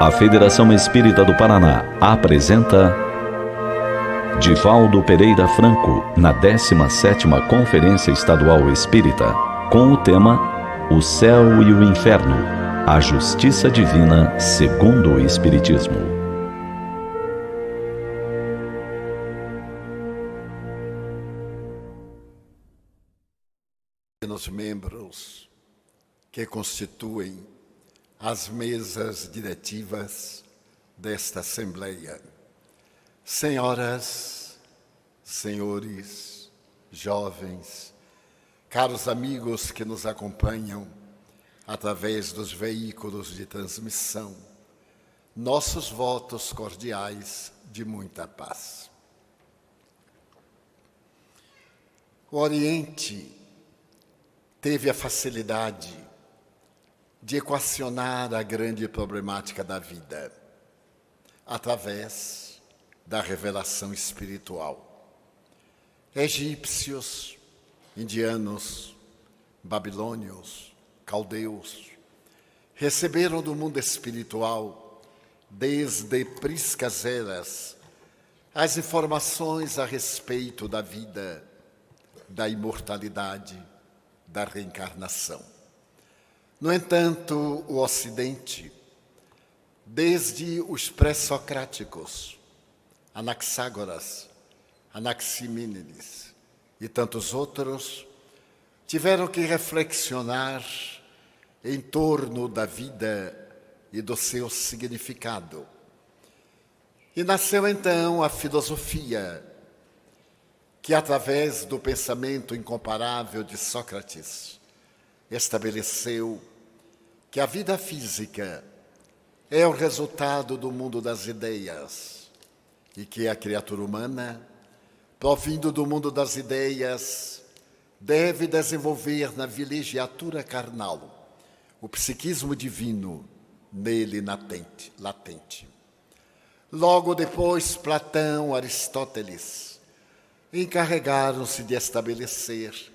A Federação Espírita do Paraná apresenta Divaldo Pereira Franco, na 17ª Conferência Estadual Espírita, com o tema O Céu e o Inferno, a Justiça Divina segundo o Espiritismo. Os membros que constituem as mesas diretivas desta Assembleia, senhoras, senhores, jovens, caros amigos que nos acompanham através dos veículos de transmissão, nossos votos cordiais de muita paz. O Oriente teve a facilidade de equacionar a grande problemática da vida através da revelação espiritual. Egípcios, indianos, babilônios, caldeus receberam do mundo espiritual, desde priscas eras, as informações a respeito da vida, da imortalidade, da reencarnação. No entanto, o Ocidente, desde os pré-socráticos, Anaxágoras, Anaximênides e tantos outros, tiveram que reflexionar em torno da vida e do seu significado. E nasceu então a filosofia, que através do pensamento incomparável de Sócrates, estabeleceu que a vida física é o resultado do mundo das ideias e que a criatura humana, provindo do mundo das ideias, deve desenvolver na vilegiatura carnal o psiquismo divino nele latente. Logo depois, Platão, Aristóteles encarregaram-se de estabelecer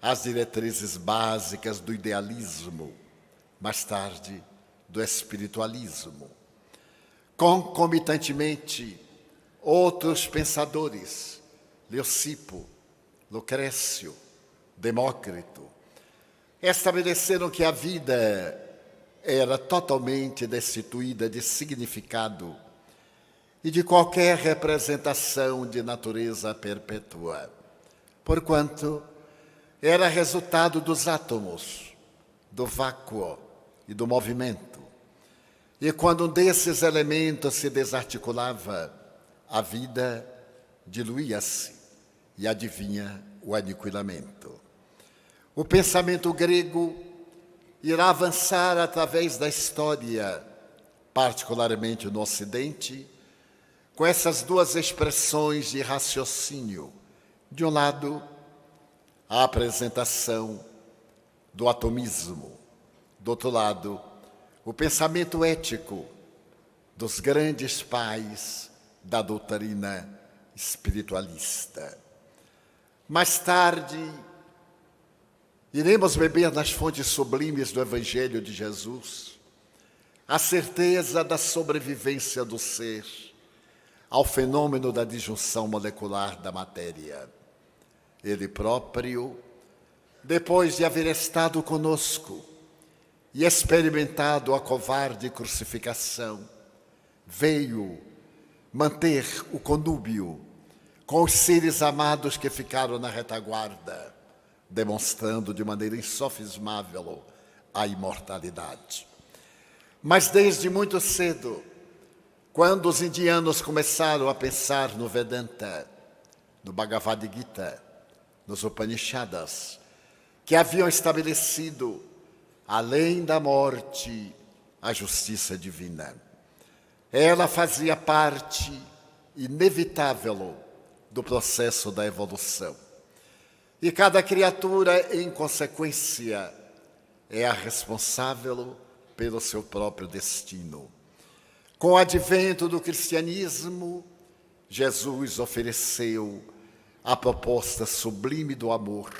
as diretrizes básicas do idealismo, mais tarde do espiritualismo. Concomitantemente, outros pensadores, Leucipo, Lucrécio, Demócrito, estabeleceram que a vida era totalmente destituída de significado e de qualquer representação de natureza perpétua, porquanto era resultado dos átomos, do vácuo e do movimento. E quando um desses elementos se desarticulava, a vida diluía-se e adivinha o aniquilamento. O pensamento grego irá avançar através da história, particularmente no Ocidente, com essas duas expressões de raciocínio. De um lado, a apresentação do atomismo. Do outro lado, o pensamento ético dos grandes pais da doutrina espiritualista. Mais tarde, iremos beber nas fontes sublimes do Evangelho de Jesus a certeza da sobrevivência do ser ao fenômeno da disjunção molecular da matéria. Ele próprio, depois de haver estado conosco e experimentado a covarde crucificação, veio manter o conúbio com os seres amados que ficaram na retaguarda, demonstrando de maneira insofismável a imortalidade. Mas desde muito cedo, quando os indianos começaram a pensar no Vedanta, no Bhagavad Gita, nos Upanishads, que haviam estabelecido, além da morte, a justiça divina, ela fazia parte inevitável do processo da evolução. E cada criatura, em consequência, é a responsável pelo seu próprio destino. Com o advento do cristianismo, Jesus ofereceu a proposta sublime do amor,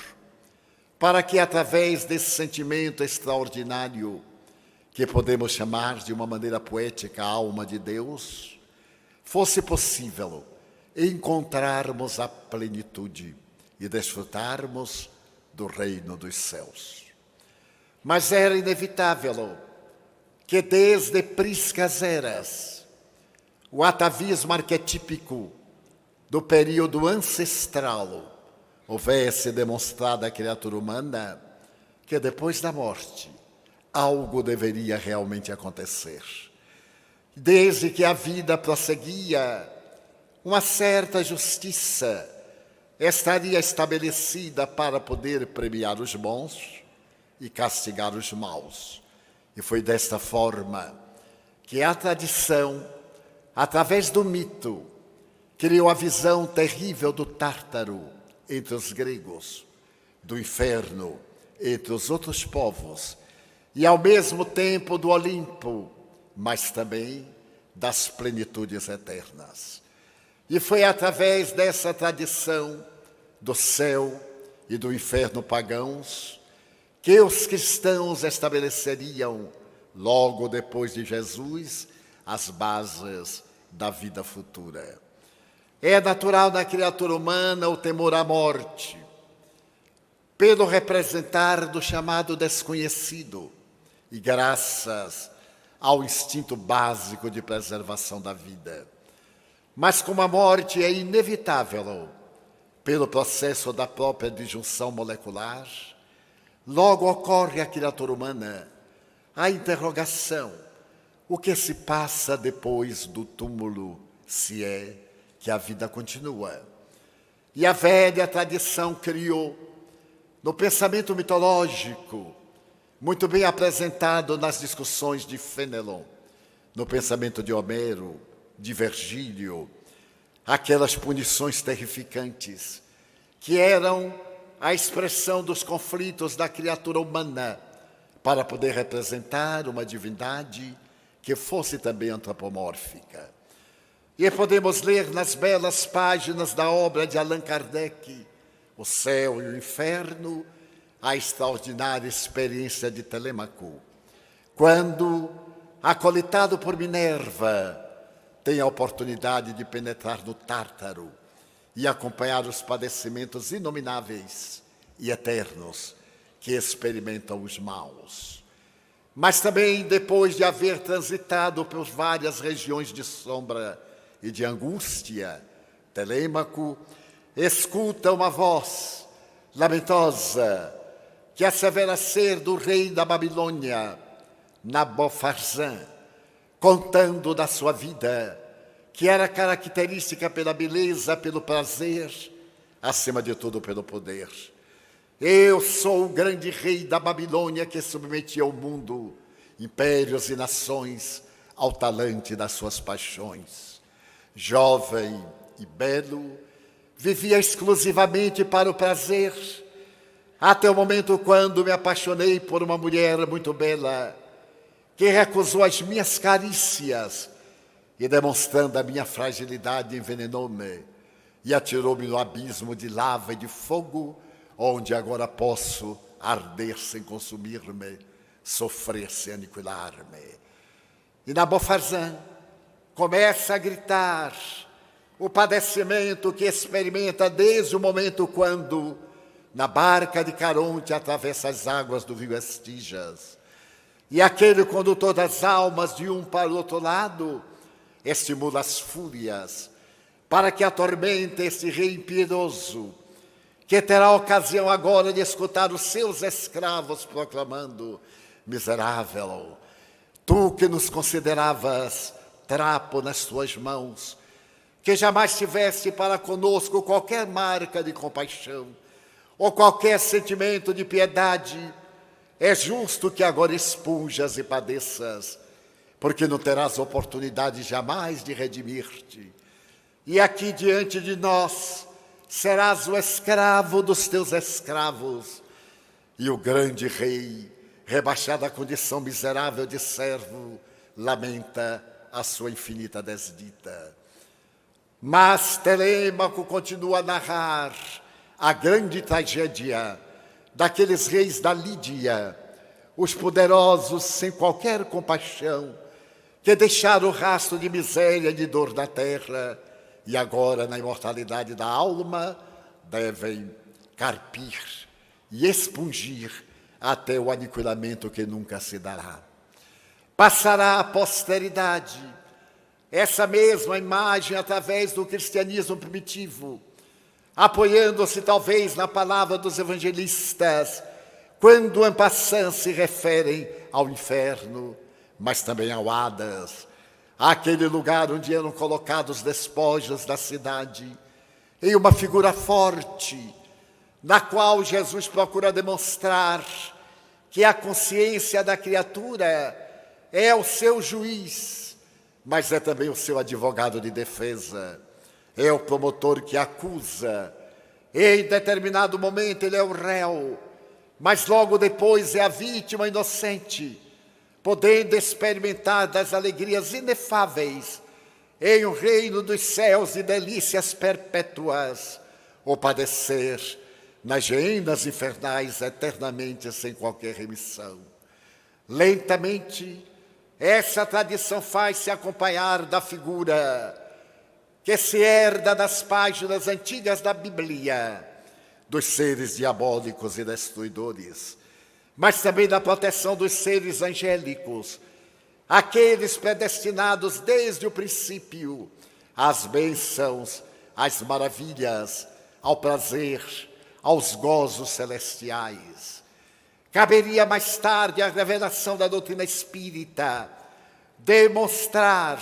para que, através desse sentimento extraordinário que podemos chamar de uma maneira poética a alma de Deus, fosse possível encontrarmos a plenitude e desfrutarmos do reino dos céus. Mas era inevitável que desde priscas eras o atavismo arquetípico do período ancestral houvesse demonstrado à criatura humana que depois da morte algo deveria realmente acontecer. Desde que a vida prosseguia, uma certa justiça estaria estabelecida para poder premiar os bons e castigar os maus. E foi desta forma que a tradição, através do mito, criou a visão terrível do Tártaro entre os gregos, do inferno entre os outros povos, e ao mesmo tempo do Olimpo, mas também das plenitudes eternas. E foi através dessa tradição do céu e do inferno pagãos que os cristãos estabeleceriam, logo depois de Jesus, as bases da vida futura. É natural na criatura humana o temor à morte, pelo representar do chamado desconhecido, e graças ao instinto básico de preservação da vida. Mas como a morte é inevitável pelo processo da própria disjunção molecular, logo ocorre à criatura humana a interrogação: o que se passa depois do túmulo, se é que a vida continua? E a velha tradição criou, no pensamento mitológico, muito bem apresentado nas discussões de Fénelon, no pensamento de Homero, de Virgílio, aquelas punições terrificantes que eram a expressão dos conflitos da criatura humana para poder representar uma divindade que fosse também antropomórfica. E podemos ler nas belas páginas da obra de Allan Kardec, O Céu e o Inferno, a extraordinária experiência de Telêmaco, quando, acolitado por Minerva, tem a oportunidade de penetrar no Tártaro e acompanhar os padecimentos inomináveis e eternos que experimentam os maus. Mas também, depois de haver transitado por várias regiões de sombra e de angústia, Telêmaco escuta uma voz lamentosa que assevera ser do rei da Babilônia, Nabofarzã, contando da sua vida, que era característica pela beleza, pelo prazer, acima de tudo pelo poder. Eu sou o grande rei da Babilônia que submetia o mundo, impérios e nações, ao talante das suas paixões. Jovem e belo, vivia exclusivamente para o prazer, até o momento quando me apaixonei por uma mulher muito bela, que recusou as minhas carícias e, demonstrando a minha fragilidade, envenenou-me e atirou-me no abismo de lava e de fogo, onde agora posso arder sem consumir-me, sofrer sem aniquilar-me. E Nabofarzã começa a gritar o padecimento que experimenta desde o momento quando, na barca de Caronte, atravessa as águas do rio Estígias. E aquele condutor das almas de um para o outro lado estimula as fúrias para que atormente esse rei impiedoso, que terá ocasião agora de escutar os seus escravos proclamando: miserável, tu que nos consideravas trapo nas tuas mãos, que jamais tiveste para conosco qualquer marca de compaixão ou qualquer sentimento de piedade, é justo que agora expunjas e padeças, porque não terás oportunidade jamais de redimir-te. E aqui diante de nós serás o escravo dos teus escravos. E o grande rei, rebaixado à condição miserável de servo, lamenta a sua infinita desdita. Mas Telêmaco continua a narrar a grande tragédia daqueles reis da Lídia, os poderosos sem qualquer compaixão, que deixaram o rastro de miséria e de dor na terra, e agora, na imortalidade da alma, devem carpir e expungir até o aniquilamento que nunca se dará. Passará à posteridade essa mesma imagem através do cristianismo primitivo, apoiando-se talvez na palavra dos evangelistas, quando en passant se referem ao inferno, mas também ao Hades, aquele lugar onde eram colocados os despojos da cidade, em uma figura forte, na qual Jesus procura demonstrar que a consciência da criatura é o seu juiz, mas é também o seu advogado de defesa, é o promotor que acusa, em determinado momento ele é o réu, mas logo depois é a vítima inocente, podendo experimentar das alegrias inefáveis em um reino dos céus e delícias perpétuas, ou padecer nas geenas infernais eternamente sem qualquer remissão. Lentamente, essa tradição faz-se acompanhar da figura que se herda das páginas antigas da Bíblia, dos seres diabólicos e destruidores, mas também da proteção dos seres angélicos, aqueles predestinados desde o princípio às bênçãos, às maravilhas, ao prazer, aos gozos celestiais. Caberia mais tarde a revelação da doutrina espírita demonstrar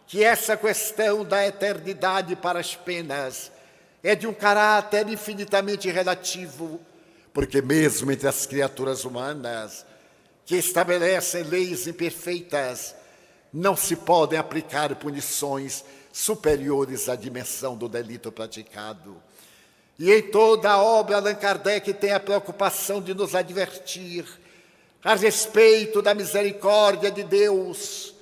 que essa questão da eternidade para as penas é de um caráter infinitamente relativo, porque mesmo entre as criaturas humanas que estabelecem leis imperfeitas, não se podem aplicar punições superiores à dimensão do delito praticado. E em toda a obra, Allan Kardec tem a preocupação de nos advertir a respeito da misericórdia de Deus,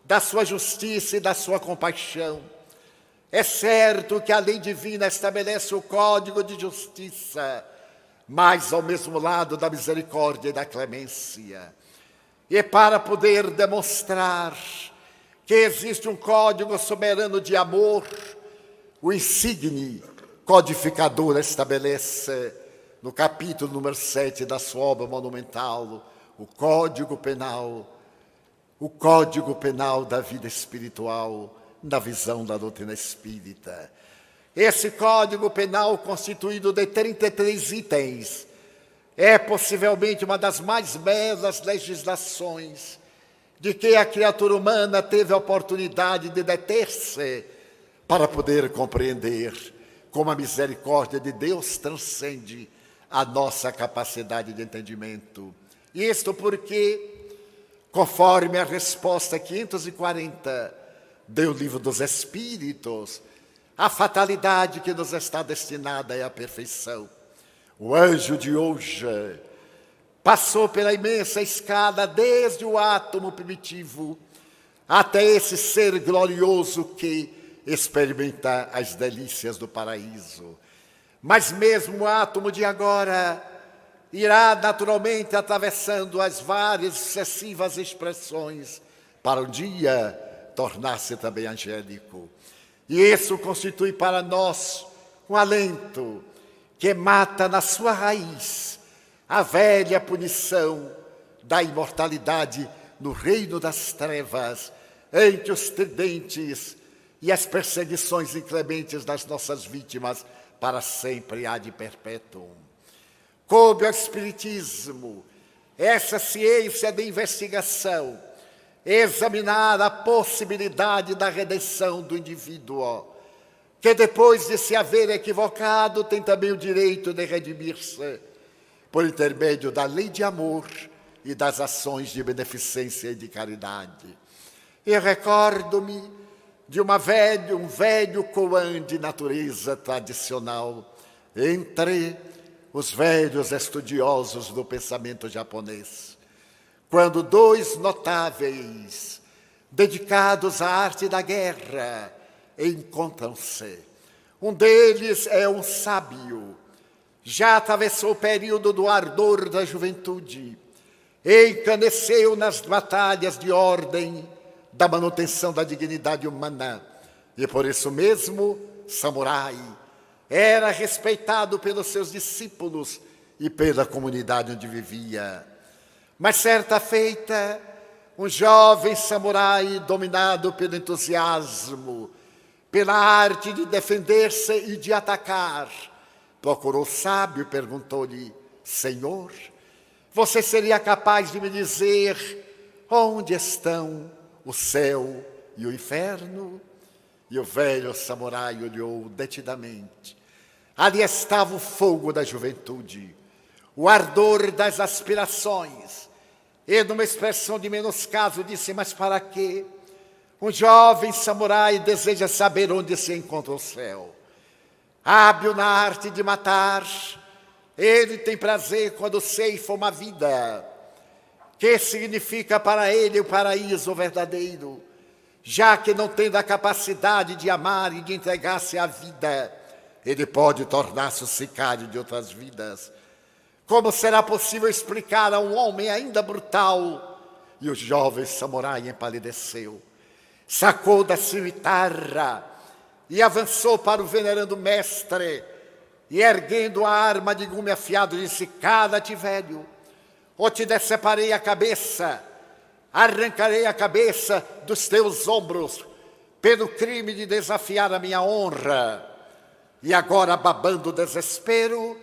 da sua justiça e da sua compaixão. É certo que a lei divina estabelece o código de justiça, mas ao mesmo lado da misericórdia e da clemência. E para poder demonstrar que existe um código soberano de amor, o insigne codificador estabelece, no capítulo número 7 da sua obra monumental, o Código Penal da vida espiritual, na visão da doutrina espírita. Esse Código Penal, constituído de 33 itens, é possivelmente uma das mais belas legislações de que a criatura humana teve a oportunidade de deter-se para poder compreender como a misericórdia de Deus transcende a nossa capacidade de entendimento. Isto porque, conforme a resposta 540 do Livro dos Espíritos, a fatalidade que nos está destinada é a perfeição. O anjo de hoje passou pela imensa escada desde o átomo primitivo até esse ser glorioso que experimenta as delícias do paraíso. Mas mesmo o átomo de agora irá naturalmente atravessando as várias sucessivas expressões para um dia tornar-se também angélico. E isso constitui para nós um alento que mata na sua raiz a velha punição da imortalidade no reino das trevas, em que os tridentes e as perseguições inclementes das nossas vítimas para sempre há de perpétuo. Coube ao Espiritismo, essa ciência de investigação, examinar a possibilidade da redenção do indivíduo, que depois de se haver equivocado, tem também o direito de redimir-se por intermédio da lei de amor e das ações de beneficência e de caridade. Eu recordo-me de um velho koan de natureza tradicional entre os velhos estudiosos do pensamento japonês, quando dois notáveis dedicados à arte da guerra encontram-se. Um deles é um sábio, já atravessou o período do ardor da juventude, encaneceu nas batalhas de ordem da manutenção da dignidade humana. E por isso mesmo, Samurai era respeitado pelos seus discípulos e pela comunidade onde vivia. Mas certa feita, um jovem samurai dominado pelo entusiasmo, pela arte de defender-se e de atacar, procurou o sábio e perguntou-lhe: Senhor, você seria capaz de me dizer onde estão o céu e o inferno? E o velho samurai olhou detidamente. Ali estava o fogo da juventude, o ardor das aspirações. E, numa expressão de menoscaso, disse: mas para quê? Um jovem samurai deseja saber onde se encontra o céu. Hábil na arte de matar, ele tem prazer quando ceifa uma vida, que significa para ele o paraíso verdadeiro, já que não tendo a capacidade de amar e de entregar-se à vida, ele pode tornar-se o sicário de outras vidas. Como será possível explicar a um homem ainda brutal? E o jovem samurai empalideceu, sacou da cimitarra e avançou para o venerando mestre, e erguendo a arma de gume afiado, disse: cala-te, velho, ou te deceparei a cabeça, arrancarei a cabeça dos teus ombros, pelo crime de desafiar a minha honra. E agora, babando o desespero,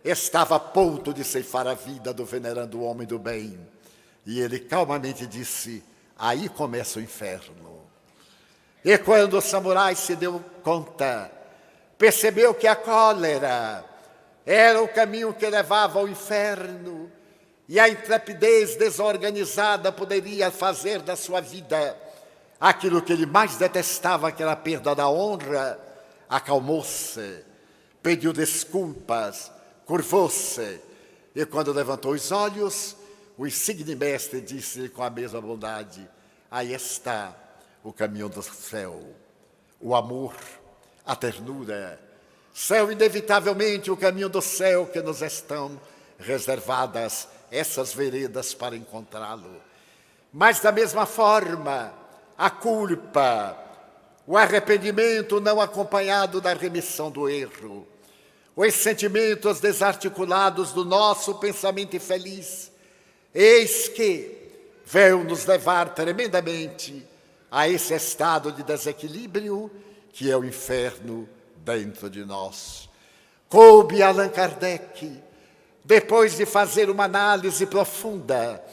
estava a ponto de ceifar a vida do venerando homem do bem. E ele calmamente disse: aí começa o inferno. E quando o samurai se deu conta, percebeu que a cólera era o caminho que levava ao inferno, e a intrepidez desorganizada poderia fazer da sua vida aquilo que ele mais detestava, que era a perda da honra. Acalmou-se, pediu desculpas, curvou-se, e quando levantou os olhos, o insigne mestre disse com a mesma bondade: aí está o caminho do céu, o amor, a ternura. Céu, inevitavelmente, o caminho do céu que nos estão reservadas essas veredas para encontrá-lo. Mas da mesma forma, a culpa, o arrependimento não acompanhado da remissão do erro, os sentimentos desarticulados do nosso pensamento infeliz, eis que veio nos levar tremendamente a esse estado de desequilíbrio que é o inferno dentro de nós. Coube a Allan Kardec, depois de fazer uma análise profunda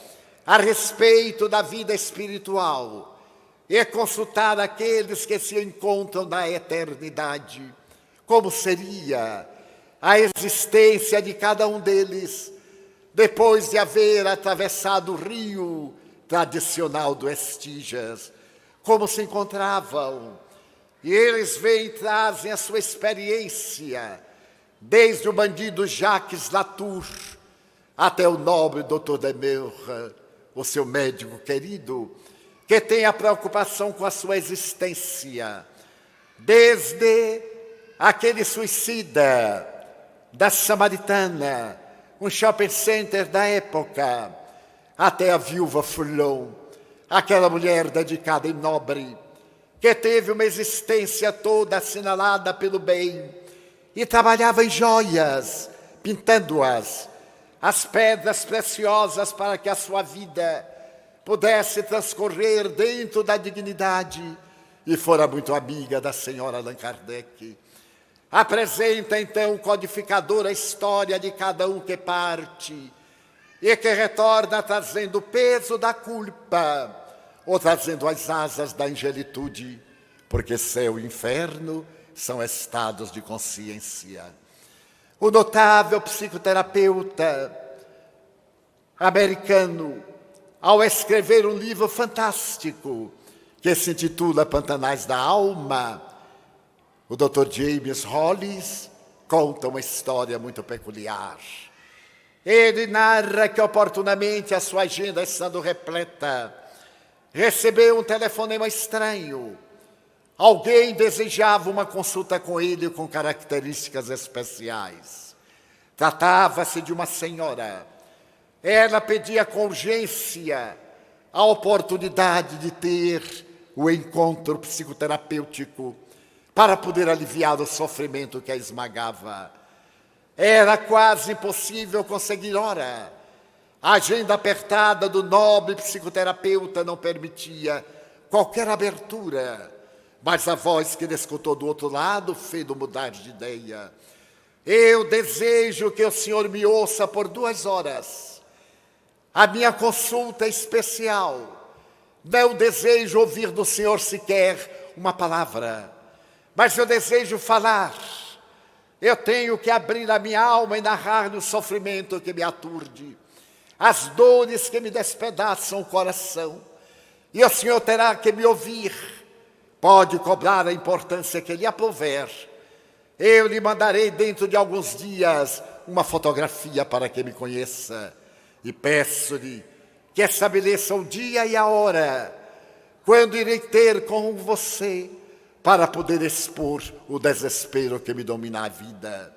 a respeito da vida espiritual e consultar aqueles que se encontram na eternidade, como seria a existência de cada um deles depois de haver atravessado o rio tradicional do Estígias, como se encontravam. E eles vêm e trazem a sua experiência, desde o bandido Jacques Latour até o nobre Dr. Demeure, o seu médico querido, que tem a preocupação com a sua existência, desde aquele suicida da Samaritana, um shopping center da época, até a viúva Furlon, aquela mulher dedicada e nobre, que teve uma existência toda assinalada pelo bem e trabalhava em joias, pintando-as, as pedras preciosas para que a sua vida pudesse transcorrer dentro da dignidade, e fora muito amiga da senhora Allan Kardec. Apresenta então o codificador a história de cada um que parte e que retorna trazendo o peso da culpa ou trazendo as asas da angelitude, porque céu e inferno são estados de consciência. O notável psicoterapeuta americano, ao escrever um livro fantástico que se intitula Pantanais da Alma, o Dr. James Hollis conta uma história muito peculiar. Ele narra que oportunamente a sua agenda estando repleta, recebeu um telefonema estranho. Alguém desejava uma consulta com ele com características especiais. Tratava-se de uma senhora Ela pedia com urgência a oportunidade de ter o encontro psicoterapêutico para poder aliviar o sofrimento que a esmagava. Era quase impossível conseguir hora. A agenda apertada do nobre psicoterapeuta não permitia qualquer abertura, mas a voz que ele escutou do outro lado fez-o mudar de ideia. Eu desejo que o senhor me ouça por 2 horas. A minha consulta é especial. Não desejo ouvir do senhor sequer uma palavra, mas eu desejo falar. Eu tenho que abrir a minha alma e narrar o sofrimento que me aturde, as dores que me despedaçam o coração. E o senhor terá que me ouvir. Pode cobrar a importância que lhe aprouver. Eu lhe mandarei dentro de alguns dias uma fotografia para que me conheça. E peço-lhe que estabeleça o dia e a hora quando irei ter com você para poder expor o desespero que me domina a vida.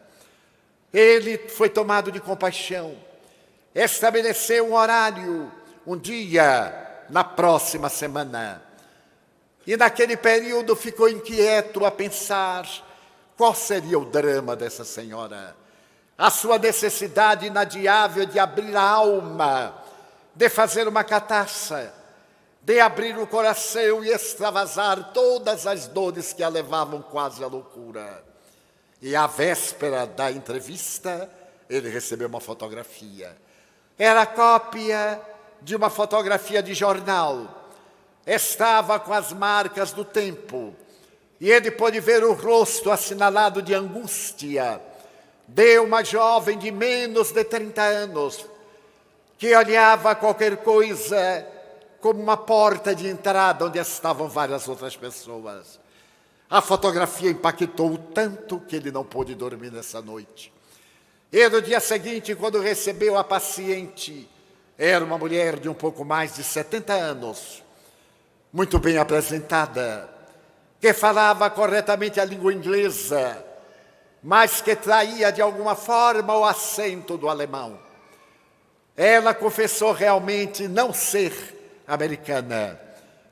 Ele foi tomado de compaixão. Estabeleceu um horário, um dia, na próxima semana. E naquele período ficou inquieto a pensar qual seria o drama dessa senhora. A sua necessidade inadiável de abrir a alma, de fazer uma catarse, de abrir o coração e extravasar todas as dores que a levavam quase à loucura. E à véspera da entrevista, ele recebeu uma fotografia. Era cópia de uma fotografia de jornal. Estava com as marcas do tempo. E ele pôde ver o rosto assinalado de angústia de uma jovem de menos de 30 anos, que olhava qualquer coisa como uma porta de entrada onde estavam várias outras pessoas. A fotografia impactou tanto que ele não pôde dormir nessa noite. E no dia seguinte, quando recebeu a paciente, era uma mulher de um pouco mais de 70 anos, muito bem apresentada, que falava corretamente a língua inglesa, mas que traía de alguma forma o acento do alemão. Ela confessou realmente não ser americana.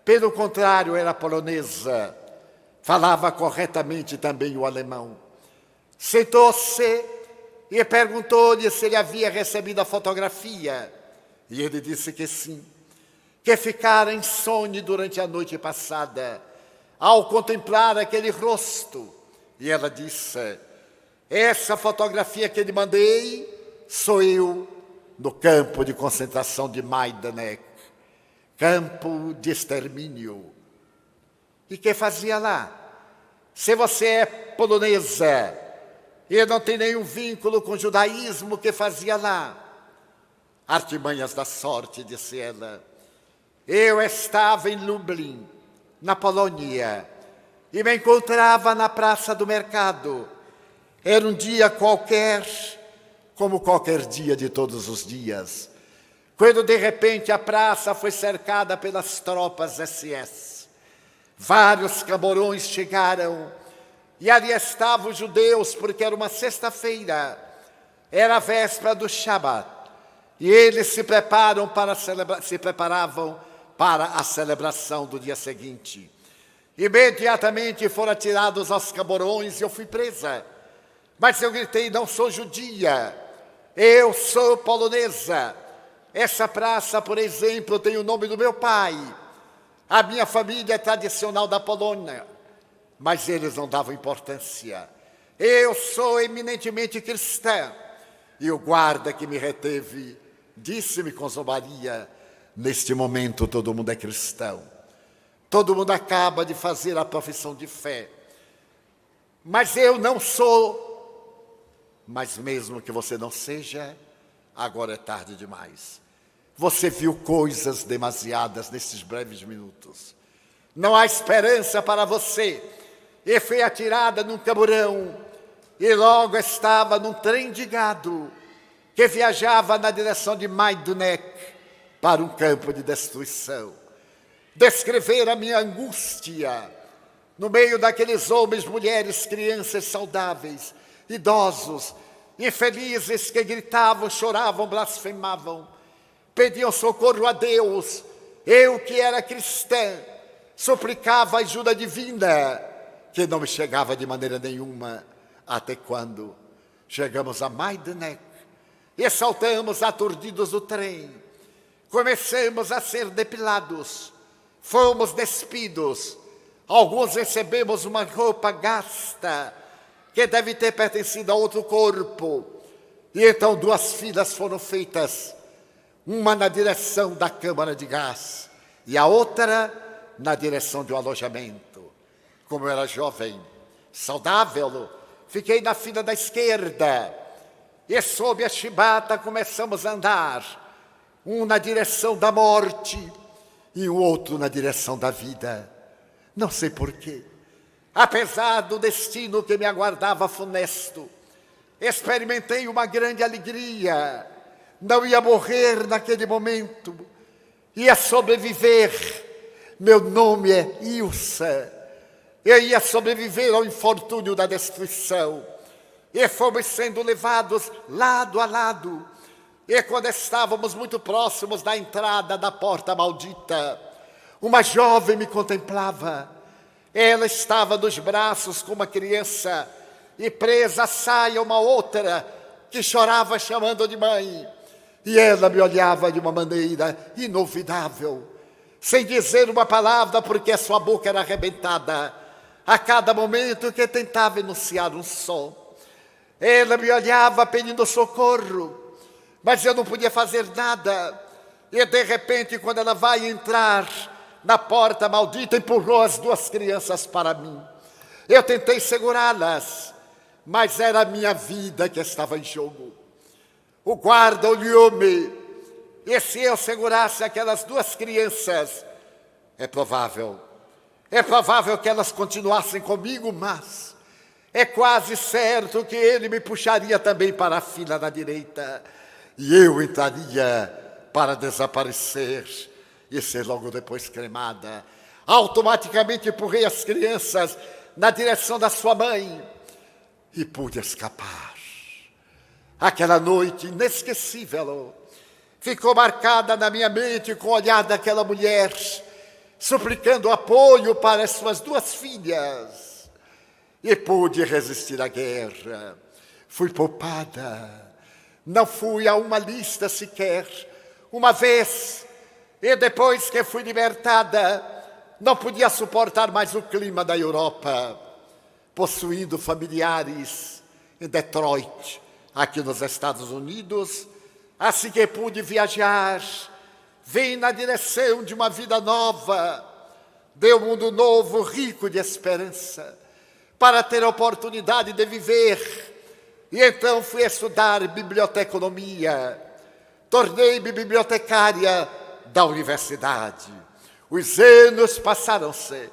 Pelo contrário, era polonesa. Falava corretamente também o alemão. Sentou-se e perguntou-lhe se ele havia recebido a fotografia. E ele disse que sim, que ficara insone durante a noite passada, ao contemplar aquele rosto. E ela disse: essa fotografia que lhe mandei sou eu no campo de concentração de Majdanek, campo de extermínio. E que fazia lá? Se você é polonesa e não tem nenhum vínculo com o judaísmo, que fazia lá? Artimanhas da sorte, disse ela. Eu estava em Lublin, na Polônia, e me encontrava na Praça do Mercado. Era um dia qualquer, como qualquer dia de todos os dias, quando de repente a praça foi cercada pelas tropas SS. Vários camorões chegaram e ali estavam os judeus, porque era uma sexta-feira, era a véspera do Shabat, e eles se preparavam para a celebração do dia seguinte. Imediatamente foram atirados aos camorões e eu fui presa. Mas eu gritei: não sou judia, eu sou polonesa. Essa praça, por exemplo, tem o nome do meu pai. A minha família é tradicional da Polônia, mas eles não davam importância. Eu sou eminentemente cristã. E o guarda que me reteve disse-me com zombaria: neste momento todo mundo é cristão. Todo mundo acaba de fazer a profissão de fé. Mas eu não sou. Mas mesmo que você não seja, agora é tarde demais. Você viu coisas demasiadas nesses breves minutos. Não há esperança para você. E foi atirada num camburão e logo estava num trem de gado que viajava na direção de Majdanek para um campo de destruição. Descrever a minha angústia no meio daqueles homens, mulheres, crianças saudáveis, idosos, infelizes que gritavam, choravam, blasfemavam. pediam socorro a Deus. Eu, que era cristã, suplicava a ajuda divina, que não me chegava de maneira nenhuma, até quando chegamos a Majdanek e saltamos aturdidos do trem. Começamos a ser depilados, fomos despidos. Alguns recebemos uma roupa gasta, que deve ter pertencido a outro corpo. E então 2 filas foram feitas, uma na direção da câmara de gás e a outra na direção do alojamento. Como eu era jovem, saudável, fiquei na fila da esquerda e sob a chibata começamos a andar, um na direção da morte e o outro na direção da vida. Não sei porquê, apesar do destino que me aguardava funesto, experimentei uma grande alegria. Não ia morrer naquele momento, ia sobreviver. Meu nome é Ilsa. Eu ia sobreviver ao infortúnio da destruição. E fomos sendo levados lado a lado. E quando estávamos muito próximos da entrada da porta maldita, uma jovem me contemplava. Ela estava nos braços com uma criança e presa à saia uma outra que chorava chamando de mãe. E ela me olhava de uma maneira inolvidável, sem dizer uma palavra, porque a sua boca era arrebentada a cada momento que tentava enunciar um som. Ela me olhava pedindo socorro, mas eu não podia fazer nada. E de repente, quando ela vai entrar na porta maldita, empurrou as 2 crianças para mim. Eu tentei segurá-las, mas era a minha vida que estava em jogo. O guarda olhou-me, e se eu segurasse aquelas 2 crianças, é provável que elas continuassem comigo, mas é quase certo que ele me puxaria também para a fila da direita, e eu entraria para desaparecer e ser logo depois cremada. Automaticamente empurrei as crianças na direção da sua mãe e pude escapar. Aquela noite inesquecível ficou marcada na minha mente com o olhar daquela mulher, suplicando apoio para as suas 2 filhas. E pude resistir à guerra. Fui poupada. Não fui a uma lista sequer. Uma vez, e depois que fui libertada, não podia suportar mais o clima da Europa, possuindo familiares em Detroit, aqui nos Estados Unidos. Assim que pude viajar, vim na direção de uma vida nova, de um mundo novo, rico de esperança, para ter a oportunidade de viver. E então fui estudar biblioteconomia, tornei-me bibliotecária da universidade. Os anos passaram-se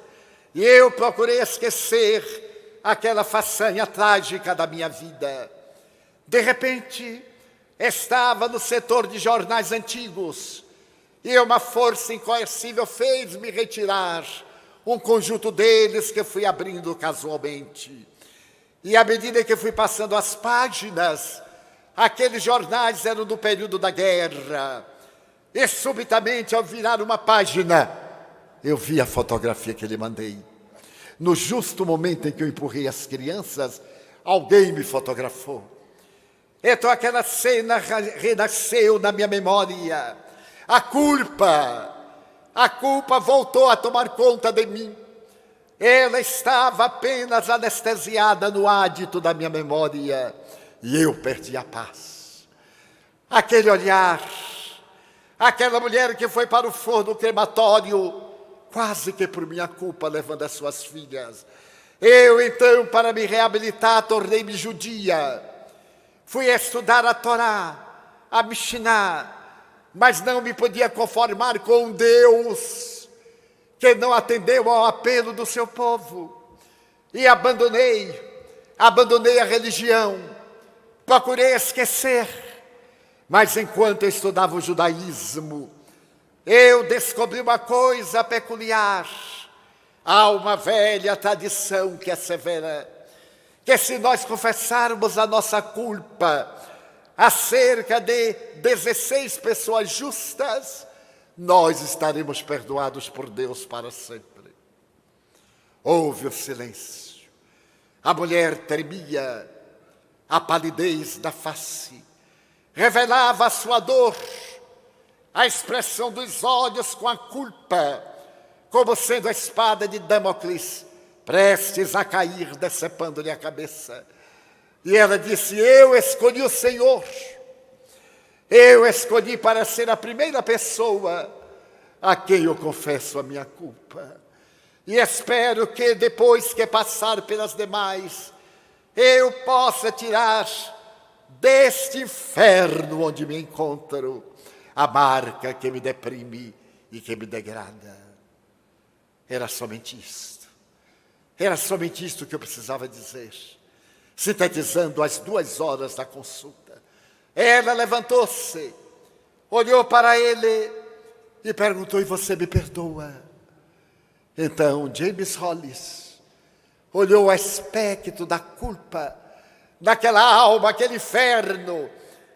e eu procurei esquecer aquela façanha trágica da minha vida. De repente, estava no setor de jornais antigos e uma força incoercível fez-me retirar um conjunto deles que fui abrindo casualmente. E à medida que fui passando as páginas, aqueles jornais eram do período da guerra. E subitamente, ao virar uma página, eu vi a fotografia que lhe mandei. No justo momento em que eu empurrei as crianças, alguém me fotografou. Então aquela cena renasceu na minha memória. A culpa voltou a tomar conta de mim. Ela estava apenas anestesiada no ádito da minha memória e eu perdi a paz. Aquele olhar, aquela mulher que foi para o forno crematório, quase que por minha culpa, levando as suas filhas. Eu então, para me reabilitar, tornei-me judia. Fui estudar a Torá, a Mishnah, mas não me podia conformar com um Deus que não atendeu ao apelo do seu povo. E abandonei a religião, procurei esquecer. Mas enquanto eu estudava o judaísmo, eu descobri uma coisa peculiar. Há uma velha tradição que é severa, que se nós confessarmos a nossa culpa, acerca de 16 pessoas justas, nós estaremos perdoados por Deus para sempre. Houve o silêncio. A mulher tremia, a palidez da face revelava a sua dor, a expressão dos olhos com a culpa, como sendo a espada de Damocles, prestes a cair, decepando-lhe a cabeça. E ela disse: eu escolhi o Senhor, eu escolhi para ser a primeira pessoa a quem eu confesso a minha culpa. E espero que depois que passar pelas demais, eu possa tirar deste inferno onde me encontro a marca que me deprime e que me degrada. Era somente isto. Era somente isto que eu precisava dizer. Sintetizando as 2 horas da consulta. Ela levantou-se, olhou para ele e perguntou: e você me perdoa? Então James Hollis olhou o aspecto da culpa daquela alma, aquele inferno,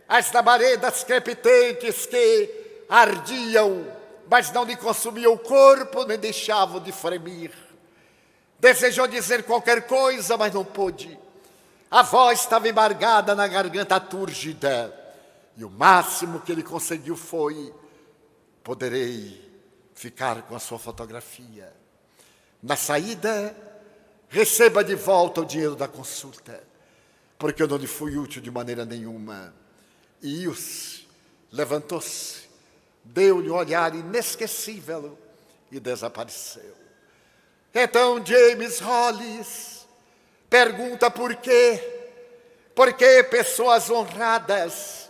as labaredas crepitantes que ardiam, mas não lhe consumiam o corpo, nem deixavam de fremir. Desejou dizer qualquer coisa, mas não pôde. A voz estava embargada na garganta túrgida. E o máximo que ele conseguiu foi: poderei ficar com a sua fotografia. Na saída, receba de volta o dinheiro da consulta, porque eu não lhe fui útil de maneira nenhuma. E Ilse levantou-se, deu-lhe um olhar inesquecível e desapareceu. Então James Hollis pergunta por quê? Por que pessoas honradas,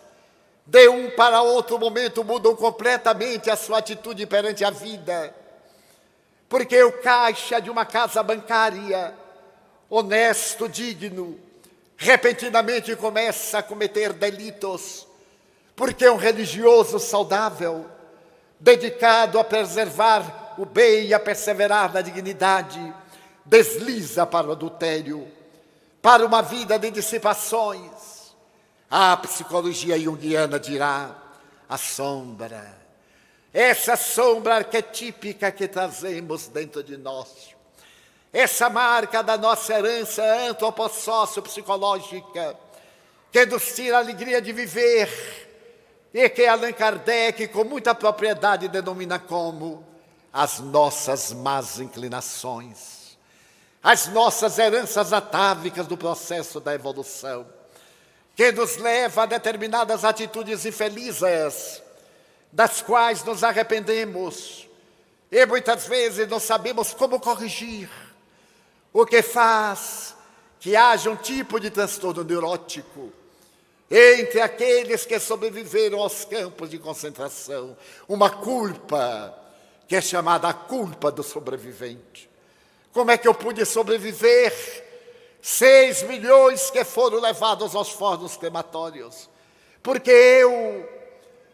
de um para outro momento, mudam completamente a sua atitude perante a vida? Porque o caixa de uma casa bancária, honesto, digno, repentinamente começa a cometer delitos? Porque um religioso saudável, dedicado a preservar o bem e a perseverar na dignidade, desliza para o adultério, para uma vida de dissipações? A psicologia junguiana dirá: a sombra. Essa sombra arquetípica que trazemos dentro de nós. Essa marca da nossa herança antropossócio-psicológica, que nos tira a alegria de viver, e que Allan Kardec, com muita propriedade, denomina como as nossas más inclinações, as nossas heranças atávicas do processo da evolução, que nos leva a determinadas atitudes infelizes, das quais nos arrependemos, e muitas vezes não sabemos como corrigir, o que faz que haja um tipo de transtorno neurótico entre aqueles que sobreviveram aos campos de concentração, uma culpa que é chamada a culpa do sobrevivente. Como é que eu pude sobreviver? 6 milhões que foram levados aos fornos crematórios. Porque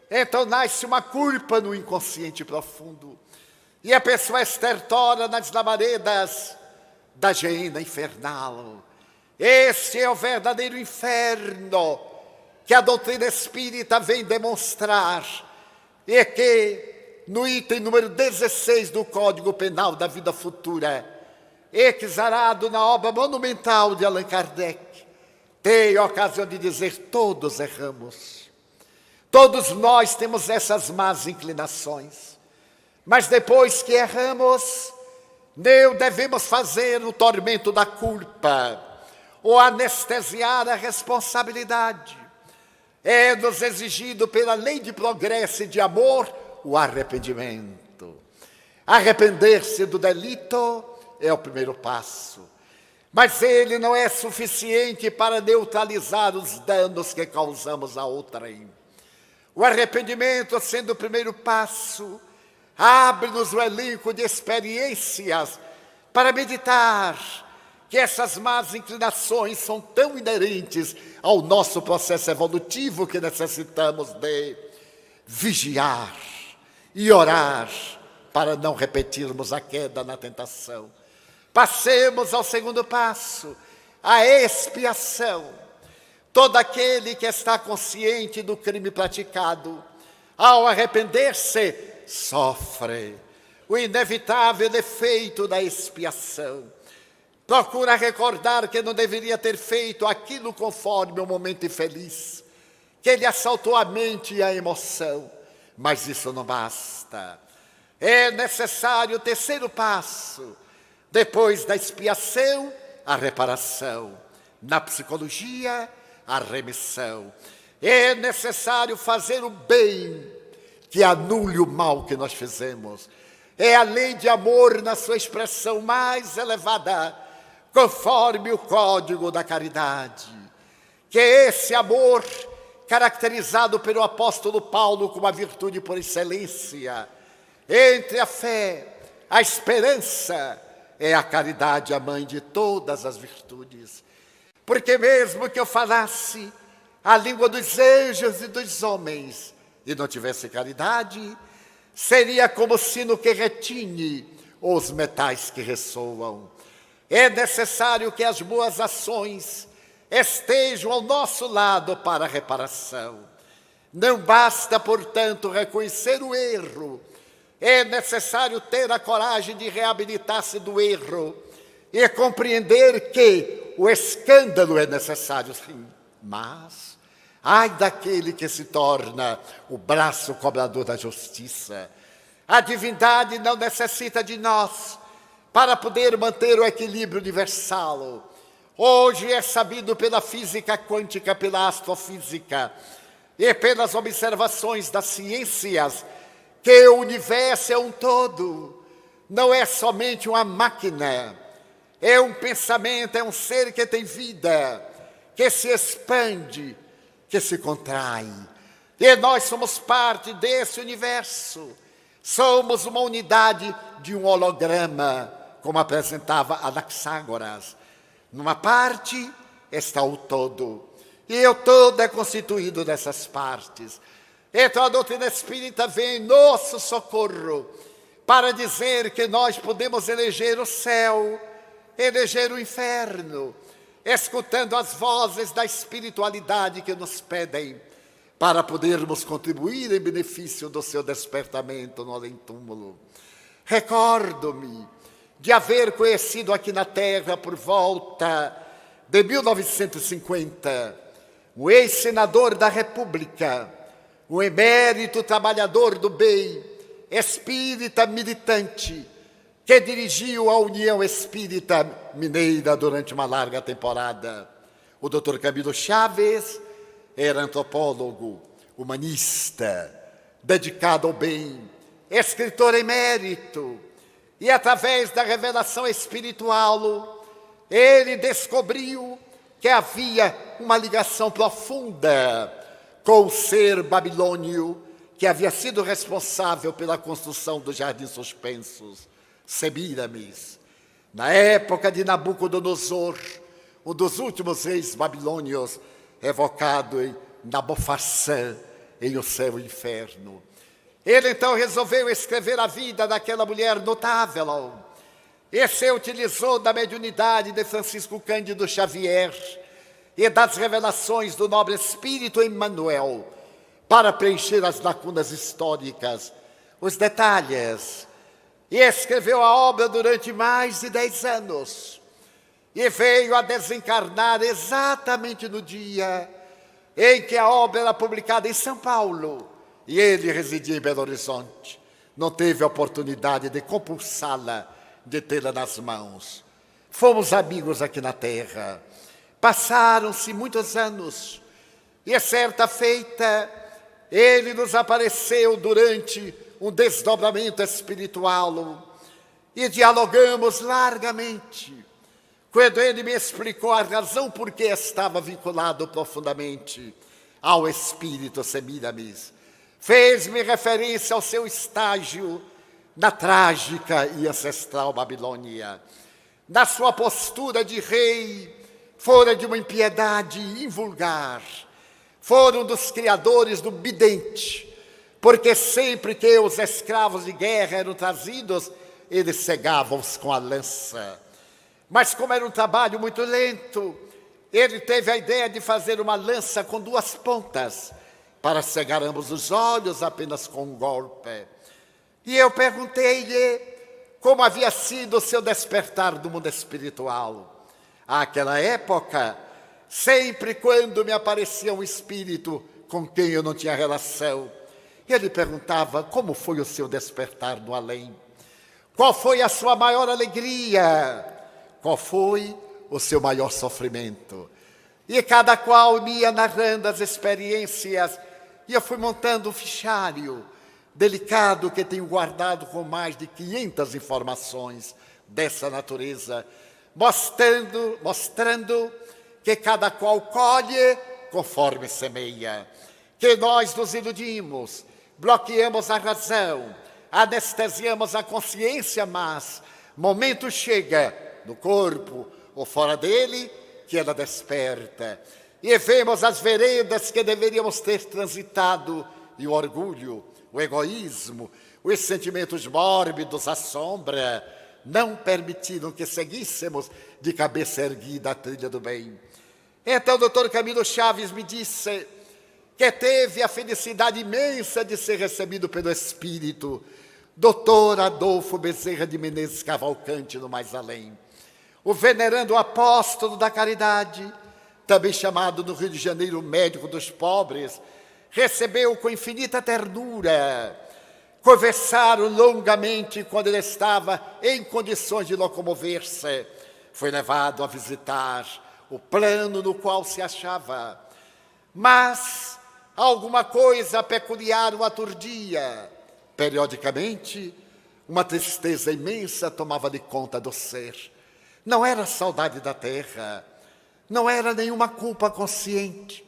então nasce uma culpa no inconsciente profundo. E a pessoa estertora nas labaredas da geena infernal. Esse é o verdadeiro inferno que a doutrina espírita vem demonstrar, e que no item número 16 do Código Penal da Vida Futura, exarado na obra monumental de Allan Kardec, tem a ocasião de dizer: todos erramos. Todos nós temos essas más inclinações. Mas depois que erramos, não devemos fazer o tormento da culpa, ou anestesiar a responsabilidade. É-nos exigido pela lei de progresso e de amor o arrependimento. Arrepender-se do delito é o primeiro passo. Mas ele não é suficiente para neutralizar os danos que causamos a outrem. O arrependimento, sendo o primeiro passo, abre-nos o elenco de experiências para meditar que essas más inclinações são tão inerentes ao nosso processo evolutivo que necessitamos de vigiar e orar para não repetirmos a queda na tentação. Passemos ao segundo passo, a expiação. todo aquele que está consciente do crime praticado, ao arrepender-se, sofre o inevitável efeito da expiação. Procura recordar que não deveria ter feito aquilo conforme o momento infeliz, que lhe assaltou a mente e a emoção. Mas isso não basta. É necessário o terceiro passo. Depois da expiação, a reparação. Na psicologia, a remissão. É necessário fazer o bem, que anule o mal que nós fizemos. É a lei de amor na sua expressão mais elevada, conforme o código da caridade. Que é esse amor caracterizado pelo apóstolo Paulo como a virtude por excelência. Entre a fé, a esperança, é a caridade a mãe de todas as virtudes. Porque mesmo que eu falasse a língua dos anjos e dos homens e não tivesse caridade, seria como sino que retine os metais que ressoam. É necessário que as boas ações estejam ao nosso lado para a reparação. Não basta, portanto, reconhecer o erro. É necessário ter a coragem de reabilitar-se do erro e compreender que o escândalo é necessário, sim. Mas, ai daquele que se torna o braço cobrador da justiça. A divindade não necessita de nós para poder manter o equilíbrio universal. Hoje é sabido pela física quântica, pela astrofísica e pelas observações das ciências que o universo é um todo, não é somente uma máquina, é um pensamento, é um ser que tem vida, que se expande, que se contrai. E nós somos parte desse universo, somos uma unidade de um holograma, como apresentava Anaxágoras. Numa parte está o todo, e o todo é constituído dessas partes. Então a doutrina espírita vem em nosso socorro para dizer que nós podemos eleger o céu, eleger o inferno, escutando as vozes da espiritualidade que nos pedem para podermos contribuir em benefício do seu despertamento no além-túmulo. Recordo-me de haver conhecido aqui na Terra, por volta de 1950, o ex-senador da República, um emérito trabalhador do bem, espírita militante, que dirigiu a União Espírita Mineira durante uma larga temporada. O Dr. Camilo Chaves era antropólogo, humanista, dedicado ao bem, escritor emérito, e através da revelação espiritual, ele descobriu que havia uma ligação profunda com o ser babilônio que havia sido responsável pela construção dos jardins suspensos, Semíramis. Na época de Nabucodonosor, um dos últimos reis babilônios, evocado em Nabofassã, em O Céu e o Inferno. Ele então resolveu escrever a vida daquela mulher notável. E se utilizou da mediunidade de Francisco Cândido Xavier e das revelações do nobre espírito Emmanuel para preencher as lacunas históricas, os detalhes. E escreveu a obra durante mais de 10 anos. E veio a desencarnar exatamente no dia em que a obra era publicada em São Paulo. E ele residia em Belo Horizonte. Não teve a oportunidade de compulsá-la, de tê-la nas mãos. Fomos amigos aqui na Terra. Passaram-se muitos anos. E certa feita, ele nos apareceu durante um desdobramento espiritual e dialogamos largamente. Quando ele me explicou a razão por que estava vinculado profundamente ao espírito Semíramis, fez-me referência ao seu estágio na trágica e ancestral Babilônia. Na sua postura de rei, fora de uma impiedade invulgar, foram dos criadores do bidente, porque sempre que os escravos de guerra eram trazidos, eles cegavam-os com a lança. Mas como era um trabalho muito lento, Ele teve a ideia de fazer uma lança com 2 pontas, para cegar ambos os olhos apenas com um golpe. E eu perguntei-lhe como havia sido o seu despertar do mundo espiritual. Àquela época, sempre quando me aparecia um espírito com quem eu não tinha relação, ele perguntava como foi o seu despertar no além. Qual foi a sua maior alegria? Qual foi o seu maior sofrimento? E cada qual me ia narrando as experiências, e eu fui montando um fichário delicado que tenho guardado com mais de 500 informações dessa natureza, mostrando que cada qual colhe conforme semeia, que nós nos iludimos, bloqueamos a razão, anestesiamos a consciência, mas momento chega no corpo ou fora dele que ela desperta, e vemos as veredas que deveríamos ter transitado, e o orgulho, o egoísmo, os sentimentos mórbidos, a sombra, não permitiram que seguíssemos de cabeça erguida a trilha do bem. Então o Dr. Camilo Chaves me disse que teve a felicidade imensa de ser recebido pelo Espírito Dr. Adolfo Bezerra de Menezes Cavalcante, no Mais Além, o venerando apóstolo da caridade, também chamado no Rio de Janeiro médico dos pobres, recebeu com infinita ternura. Conversaram longamente quando ele estava em condições de locomover-se. Foi levado a visitar o plano no qual se achava. Mas alguma coisa peculiar o aturdia. Periodicamente, uma tristeza imensa tomava-lhe conta do ser. Não era saudade da terra, não era nenhuma culpa consciente.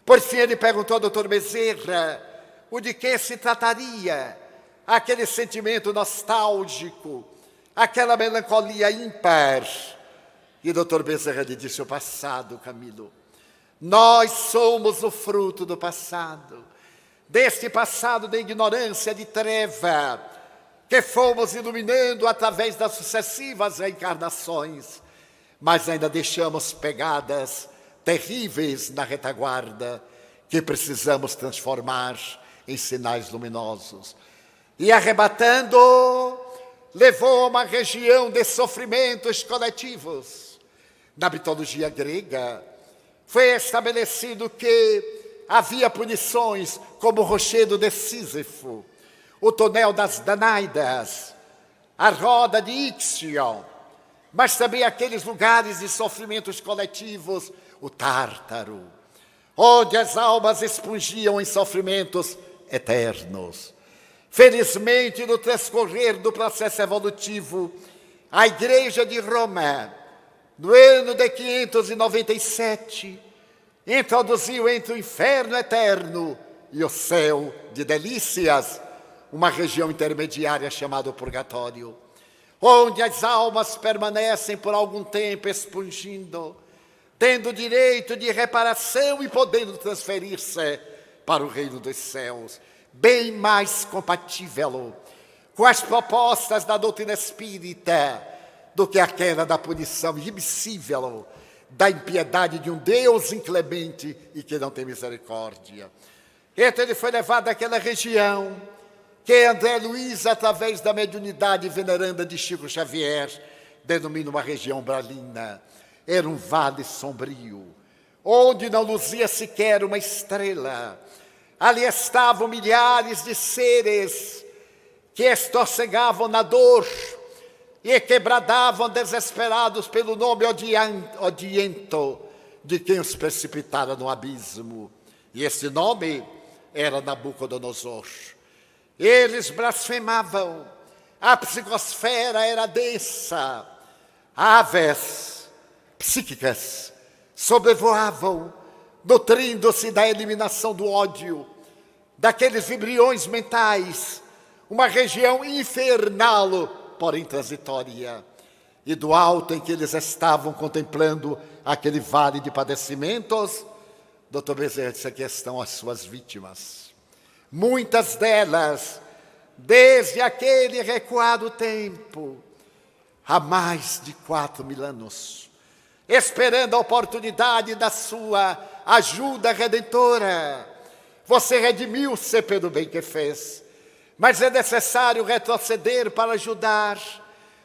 Por fim, ele perguntou ao Dr. Bezerra o de que se trataria, aquele sentimento nostálgico, aquela melancolia ímpar. E o Dr. Bezerra lhe disse: o passado, Camilo. Nós somos o fruto do passado, deste passado de ignorância, de treva, que fomos iluminando através das sucessivas reencarnações, mas ainda deixamos pegadas terríveis na retaguarda, que precisamos transformar em sinais luminosos. E arrebatando, levou a uma região de sofrimentos coletivos. Na mitologia grega, foi estabelecido que havia punições como o rochedo de Sísifo, o tonel das Danaidas, a roda de Ixion, mas também aqueles lugares de sofrimentos coletivos, o Tártaro, onde as almas expungiam em sofrimentos eternos. Felizmente, no transcorrer do processo evolutivo, a Igreja de Roma, no ano de 597, introduziu entre o inferno eterno e o céu de delícias uma região intermediária chamada purgatório, onde as almas permanecem por algum tempo expungindo, tendo direito de reparação e podendo transferir-se para o reino dos céus, bem mais compatível com as propostas da doutrina espírita do que aquela da punição irremissível, da impiedade de um Deus inclemente e que não tem misericórdia. Então ele foi levado àquela região que André Luiz, através da mediunidade veneranda de Chico Xavier, denomina uma região umbralina. Era um vale sombrio, onde não luzia sequer uma estrela. Ali estavam milhares de seres que estorcegavam na dor e que bradavam desesperados pelo nome odiento de quem os precipitara no abismo. E esse nome era Nabucodonosor. Eles blasfemavam, a psicosfera era densa, aves psíquicas sobrevoavam, nutrindo-se da eliminação do ódio, daqueles vibriões mentais, uma região infernal, porém transitória. E do alto em que eles estavam contemplando aquele vale de padecimentos, Dr. Bezerra disse: aqui estão as suas vítimas. Muitas delas, desde aquele recuado tempo, há mais de 4.000 anos, esperando a oportunidade da sua ajuda redentora. Você redimiu-se pelo bem que fez, mas é necessário retroceder para ajudar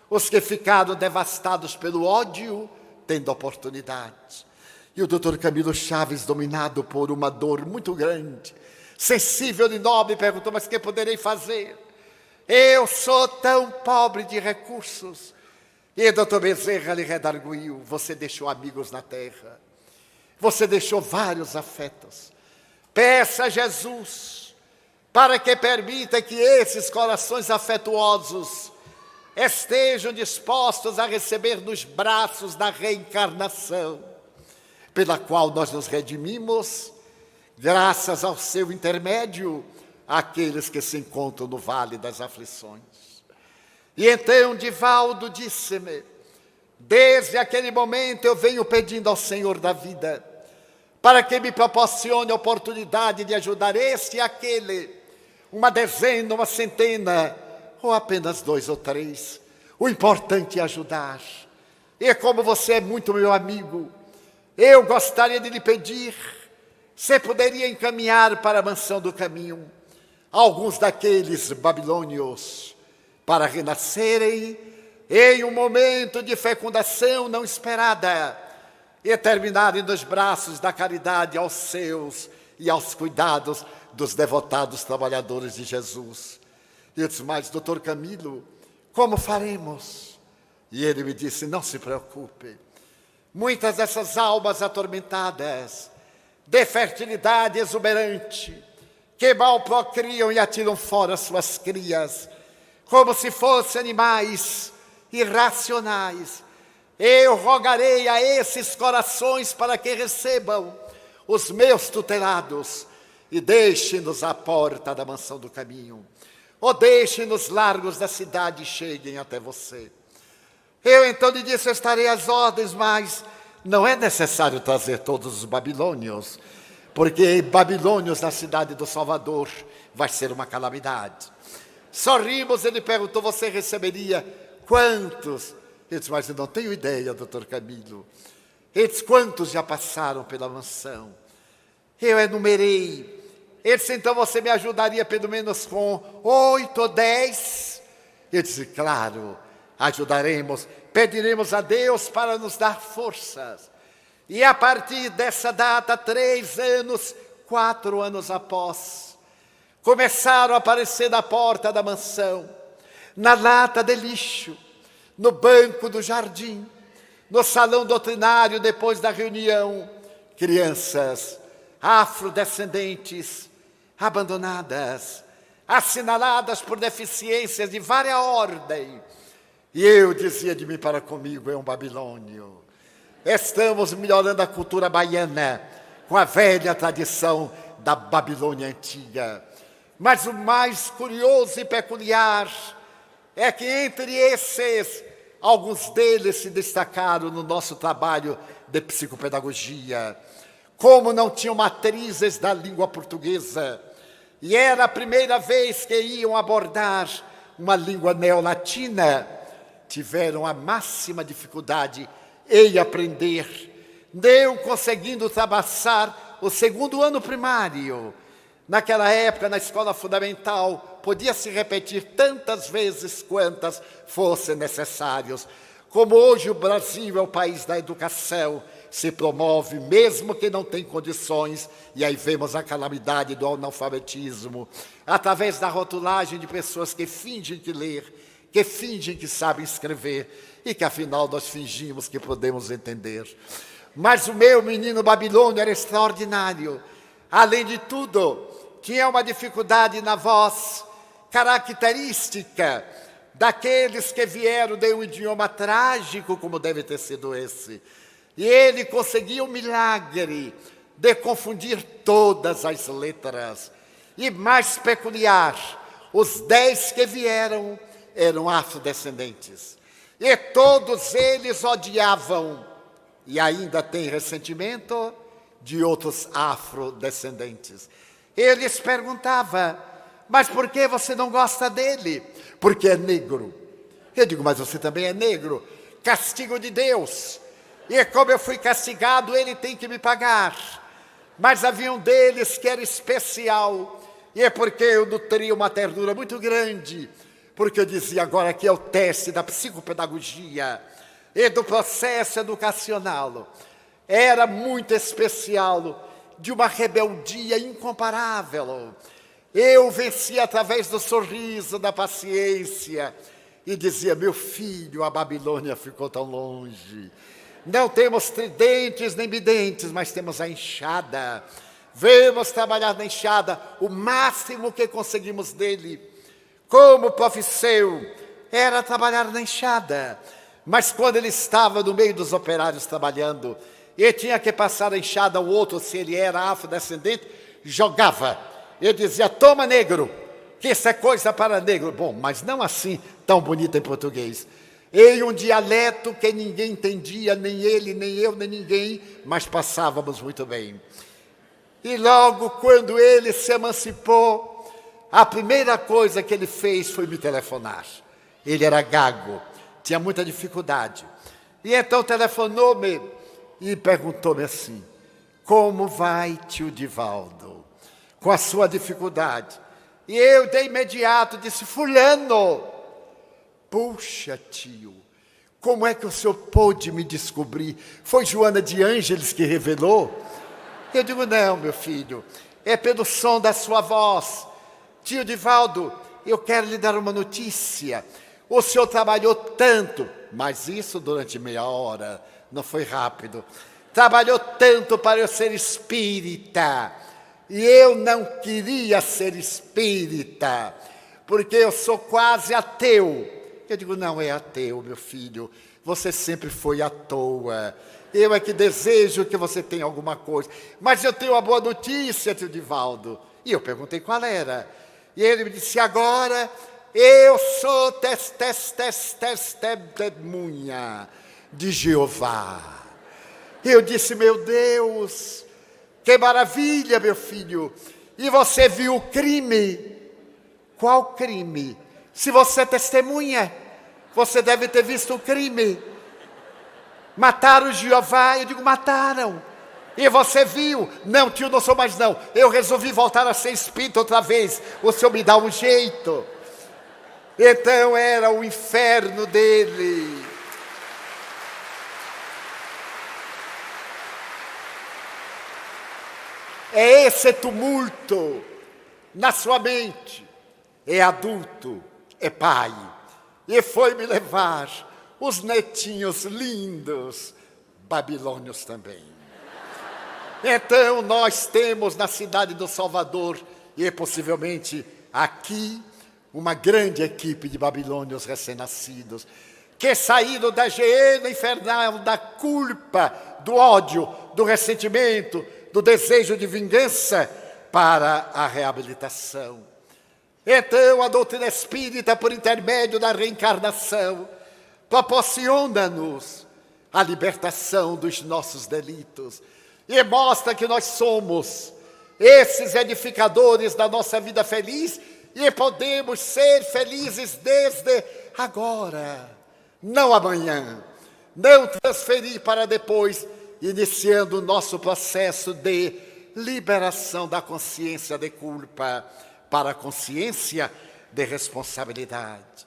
os que ficaram devastados pelo ódio, tendo oportunidade. E o Dr. Camilo Chaves, dominado por uma dor muito grande, sensível e nobre, perguntou: mas o que poderei fazer? Eu sou tão pobre de recursos. E o Dr. Bezerra lhe redarguiu: você deixou amigos na terra, você deixou vários afetos. Peça a Jesus para que permita que esses corações afetuosos estejam dispostos a receber nos braços da reencarnação, pela qual nós nos redimimos, graças ao seu intermédio, aqueles que se encontram no vale das aflições. E então Divaldo disse-me: desde aquele momento eu venho pedindo ao Senhor da vida para que me proporcione a oportunidade de ajudar este e aquele, uma dezena, uma centena, ou apenas 2 ou 3. O importante é ajudar. E como você é muito meu amigo, eu gostaria de lhe pedir se poderia encaminhar para a mansão do caminho alguns daqueles babilônios para renascerem em um momento de fecundação não esperada e terminarem nos braços da caridade aos seus e aos cuidados dos devotados trabalhadores de Jesus. E eu disse: mas, doutor Camilo, como faremos? E ele me disse: não se preocupe. Muitas dessas almas atormentadas, de fertilidade exuberante, que mal procriam e atiram fora suas crias, como se fossem animais irracionais, eu rogarei a esses corações para que recebam os meus tutelados e deixem-nos à porta da mansão do caminho, ou deixem-nos largos da cidade e cheguem até você. Eu então lhe disse: eu estarei às ordens, mas não é necessário trazer todos os babilônios, porque babilônios na cidade do Salvador vai ser uma calamidade. Sorrimos, ele perguntou: você receberia quantos? Ele disse: mas eu não tenho ideia, doutor Camilo. Ele disse: quantos já passaram pela mansão? Eu enumerei. Ele disse: então você me ajudaria pelo menos com 8 ou 10? Eu disse: claro, ajudaremos, pediremos a Deus para nos dar forças. E a partir dessa data, 3 anos, 4 anos após, começaram a aparecer na porta da mansão, na lata de lixo, no banco do jardim, no salão doutrinário depois da reunião, crianças afrodescendentes, abandonadas, assinaladas por deficiências de várias ordens. E eu dizia de mim para comigo: é um babilônio. Estamos melhorando a cultura baiana com a velha tradição da Babilônia antiga. Mas o mais curioso e peculiar é que entre esses, alguns deles se destacaram no nosso trabalho de psicopedagogia. Como não tinham matrizes da língua portuguesa, e era a primeira vez que iam abordar uma língua neolatina, tiveram a máxima dificuldade em aprender, não conseguindo ultrapassar o 2º ano primário. Naquela época, na escola fundamental, podia se repetir tantas vezes quantas fossem necessários. Como hoje o Brasil é o país da educação, se promove, mesmo que não tem condições, e aí vemos a calamidade do analfabetismo, através da rotulagem de pessoas que fingem que ler, que fingem que sabem escrever, e que afinal nós fingimos que podemos entender. Mas o meu menino babilônio era extraordinário. Além de tudo, tinha uma dificuldade na voz característica daqueles que vieram de um idioma trágico, como deve ter sido esse. E ele conseguiu o milagre de confundir todas as letras. E mais peculiar, os 10 que vieram eram afrodescendentes. E todos eles odiavam, e ainda têm ressentimento, de outros afrodescendentes. Eles perguntavam: mas por que você não gosta dele? Porque é negro. Eu digo: mas você também é negro. Castigo de Deus. E como eu fui castigado, ele tem que me pagar. Mas havia um deles que era especial. E é porque eu nutria uma ternura muito grande. Porque eu dizia, agora aqui é o teste da psicopedagogia e do processo educacional. Era muito especial, de uma rebeldia incomparável. Eu vencia através do sorriso, da paciência, e dizia, meu filho, a Babilônia ficou tão longe. Não temos tridentes nem bidentes, mas temos a enxada. Vamos trabalhar na enxada, o máximo que conseguimos dele. Como profisseu, era trabalhar na enxada. Mas quando ele estava no meio dos operários trabalhando, e tinha que passar a enxada ao outro, se ele era afrodescendente, jogava. Eu dizia, toma negro, que isso é coisa para negro. Bom, mas não assim, tão bonito em português. Em um dialeto que ninguém entendia, nem ele, nem eu, nem ninguém, mas passávamos muito bem. E logo quando ele se emancipou, a primeira coisa que ele fez foi me telefonar. Ele era gago, tinha muita dificuldade. E então telefonou-me e perguntou-me assim, como vai, tio Divaldo, com a sua dificuldade? E eu de imediato disse, fulano, puxa, tio, como é que o senhor pôde me descobrir? Foi Joana de Ângeles que revelou? Eu digo, não, meu filho, é pelo som da sua voz. Tio Divaldo, eu quero lhe dar uma notícia. O senhor trabalhou tanto, mas isso durante meia hora, não foi rápido. Trabalhou tanto para eu ser espírita. E eu não queria ser espírita, porque eu sou quase ateu. Eu digo, não é ateu, meu filho. Você sempre foi à toa. Eu é que desejo que você tenha alguma coisa. Mas eu tenho uma boa notícia, tio Divaldo. E eu perguntei qual era. E ele me disse, agora eu sou testemunha de Jeová. Eu disse, meu Deus, que maravilha, meu filho. E você viu o crime? Qual crime? Se você é testemunha, você deve ter visto o crime. Mataram Jeová. Eu digo, mataram. E você viu? Não, tio, não sou mais não. Eu resolvi voltar a ser espírita outra vez. O senhor me dá um jeito. Então era o inferno dele. É esse tumulto na sua mente. É adulto, é pai. E foi me levar os netinhos lindos, babilônios também. Então nós temos na cidade do Salvador, e possivelmente aqui, uma grande equipe de babilônios recém-nascidos, que saíram da hiena infernal, da culpa, do ódio, do ressentimento, do desejo de vingança, para a reabilitação. Então a doutrina espírita, por intermédio da reencarnação, proporciona-nos a libertação dos nossos delitos e mostra que nós somos esses edificadores da nossa vida feliz e podemos ser felizes desde agora, não amanhã, não transferir para depois, iniciando o nosso processo de liberação da consciência de culpa para a consciência de responsabilidade.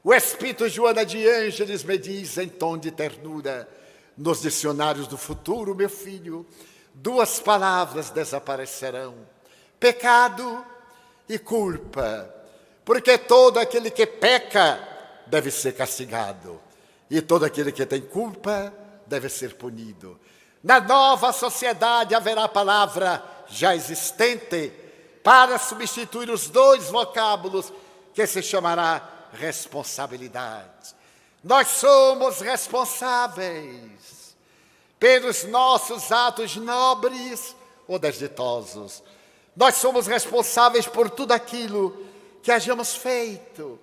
O Espírito Joana de Ângeles me diz em tom de ternura, nos dicionários do futuro, meu filho, duas palavras desaparecerão, pecado e culpa, porque todo aquele que peca deve ser castigado, e todo aquele que tem culpa deve ser punido. Na nova sociedade haverá a palavra já existente para substituir os dois vocábulos que se chamará responsabilidade. Nós somos responsáveis pelos nossos atos nobres ou desditosos. Nós somos responsáveis por tudo aquilo que hayamos feito.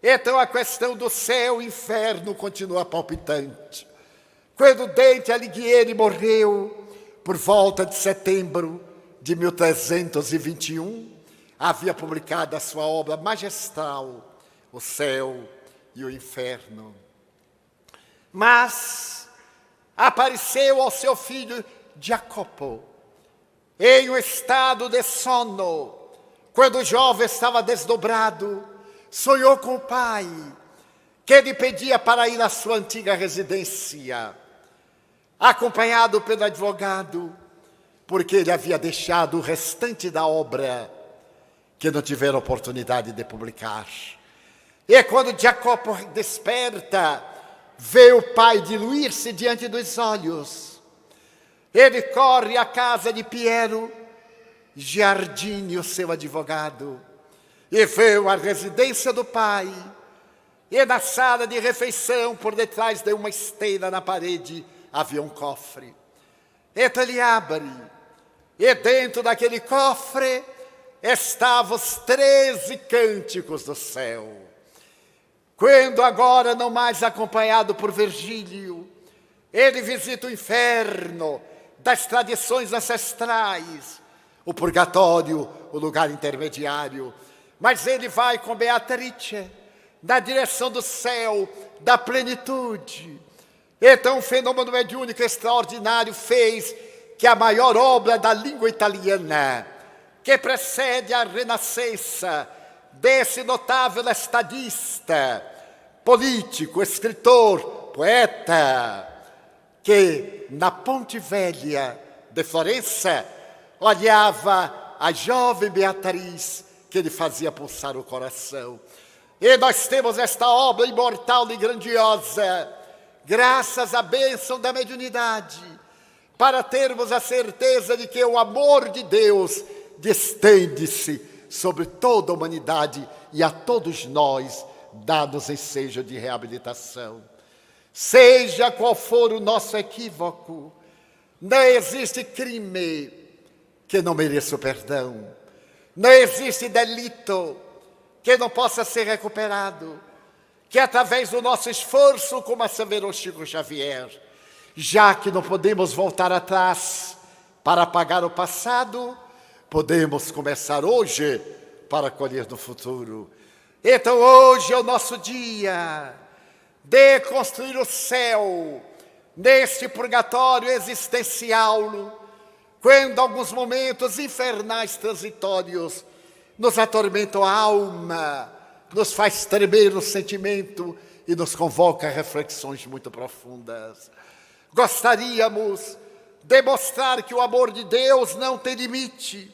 Então a questão do céu e inferno continua palpitante. Quando Dante Alighieri morreu, por volta de setembro de 1321, havia publicado a sua obra magistral, O Céu e o Inferno. Mas apareceu ao seu filho Jacopo, em um estado de sono. Quando o jovem estava desdobrado, sonhou com o pai, que lhe pedia para ir à sua antiga residência, acompanhado pelo advogado, porque ele havia deixado o restante da obra que não tiveram oportunidade de publicar. E quando Jacopo desperta, vê o pai diluir-se diante dos olhos. Ele corre à casa de Piero Giardini, o seu advogado, e vê a residência do pai. E na sala de refeição, por detrás de uma esteira na parede, havia um cofre. Então ele abre, e dentro daquele cofre estavam os 13 cânticos do céu. Quando agora, não mais acompanhado por Virgílio, ele visita o inferno das tradições ancestrais, o purgatório, o lugar intermediário, mas ele vai com Beatrice na direção do céu, da plenitude. Então, um fenômeno mediúnico extraordinário fez que a maior obra da língua italiana, que precede a renascença desse notável estadista, político, escritor, poeta, que na Ponte Velha de Florença olhava a jovem Beatriz, que lhe fazia pulsar o coração. E nós temos esta obra imortal e grandiosa, graças à bênção da mediunidade, para termos a certeza de que o amor de Deus estende-se sobre toda a humanidade e a todos nós dá-nos ensejo de reabilitação. Seja qual for o nosso equívoco, não existe crime que não mereça o perdão. Não existe delito que não possa ser recuperado, que através do nosso esforço, como asseverou Chico Xavier, já que não podemos voltar atrás para apagar o passado, podemos começar hoje para colher no futuro. Então hoje é o nosso dia de construir o céu neste purgatório existencial, quando alguns momentos infernais transitórios nos atormentam a alma, nos faz tremer o sentimento e nos convoca a reflexões muito profundas. Gostaríamos de mostrar que o amor de Deus não tem limite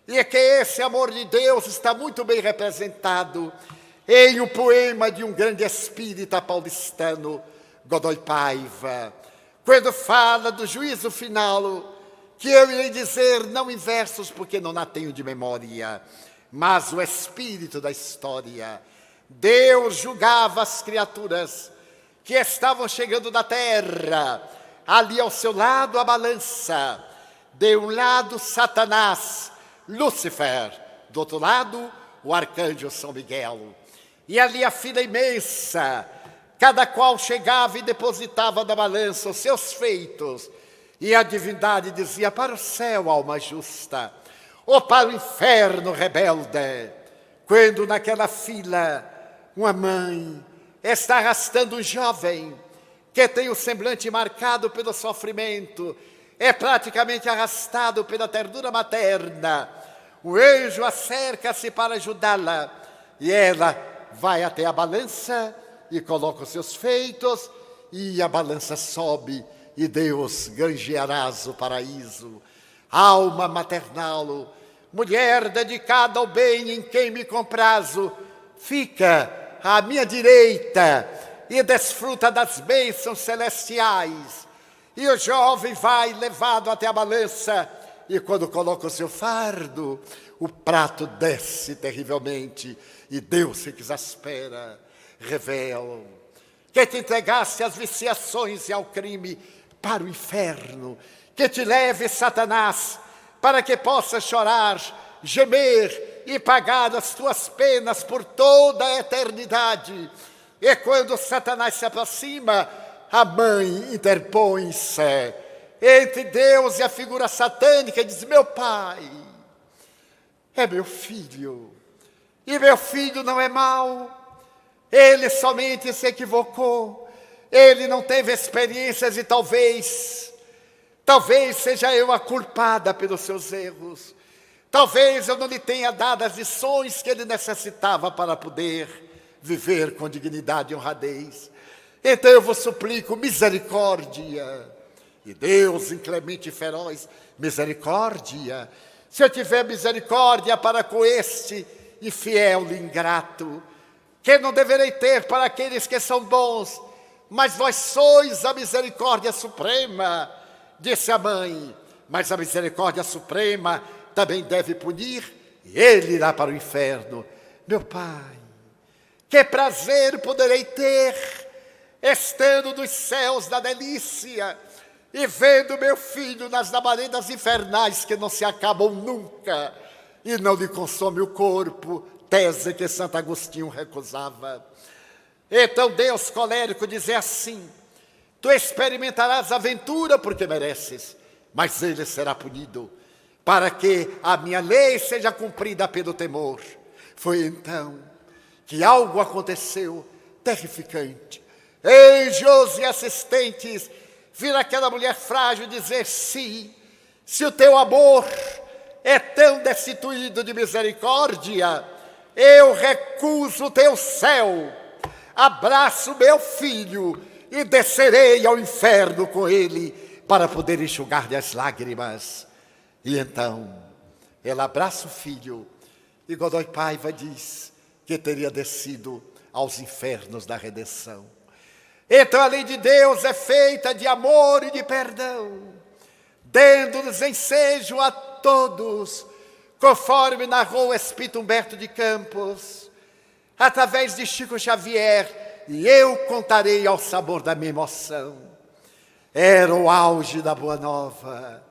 e que esse amor de Deus está muito bem representado em um poema de um grande espírita paulistano, Godoy Paiva, quando fala do juízo final, que eu irei dizer não em versos porque não a tenho de memória, mas o espírito da história. Deus julgava as criaturas que estavam chegando da terra, ali ao seu lado a balança, de um lado Satanás, Lúcifer, do outro lado o arcanjo São Miguel. E ali a fila imensa, cada qual chegava e depositava na balança os seus feitos, e a divindade dizia: para o céu, alma justa, ou para o inferno, rebelde. Quando naquela fila uma mãe está arrastando um jovem que tem o semblante marcado pelo sofrimento, é praticamente arrastado pela ternura materna, o anjo acerca-se para ajudá-la, e ela vai até a balança e coloca os seus feitos, e a balança sobe, e Deus granjearás o paraíso. Alma maternal, mulher dedicada ao bem em quem me comprazo, fica à minha direita e desfruta das bênçãos celestiais. E o jovem vai levado até a balança, e quando coloca o seu fardo, o prato desce terrivelmente, e Deus se exaspera, revela que te entregaste às viciações e ao crime, para o inferno, que te leve Satanás, para que possas chorar, gemer e pagar as tuas penas por toda a eternidade. E quando Satanás se aproxima, a mãe interpõe-se entre Deus e a figura satânica e diz: meu pai é meu filho, e meu filho não é mau, ele somente se equivocou, Ele não teve experiências e talvez seja eu a culpada pelos seus erros. Talvez eu não lhe tenha dado as lições que ele necessitava para poder viver com dignidade e honradez. Então eu vos suplico misericórdia. E Deus, inclemente e feroz, misericórdia. Se eu tiver misericórdia para com este infiel e ingrato, que não deverei ter para aqueles que são bons, mas vós sois a misericórdia suprema, disse a mãe. Mas a misericórdia suprema também deve punir, e ele irá para o inferno. Meu Pai, que prazer poderei ter, estando nos céus da delícia, e vendo meu filho nas labaredas infernais que não se acabam nunca, e não lhe consome o corpo, tese que Santo Agostinho recusava. Então Deus colérico diz assim: tu experimentarás a aventura porque mereces, mas ele será punido, para que a minha lei seja cumprida pelo temor. Foi então que algo aconteceu terrificante. Anjos e assistentes viram aquela mulher frágil dizer: sim, se o teu amor é tão destituído de misericórdia, eu recuso o teu céu, abraço meu filho e descerei ao inferno com ele para poder enxugar-lhe as lágrimas. E então ela abraça o filho e Godoy Paiva diz que teria descido aos infernos da redenção. Então a lei de Deus é feita de amor e de perdão, dando-nos ensejo a todos, conforme narrou o Espírito Humberto de Campos, através de Chico Xavier, e eu contarei ao sabor da minha emoção. Era o auge da Boa Nova.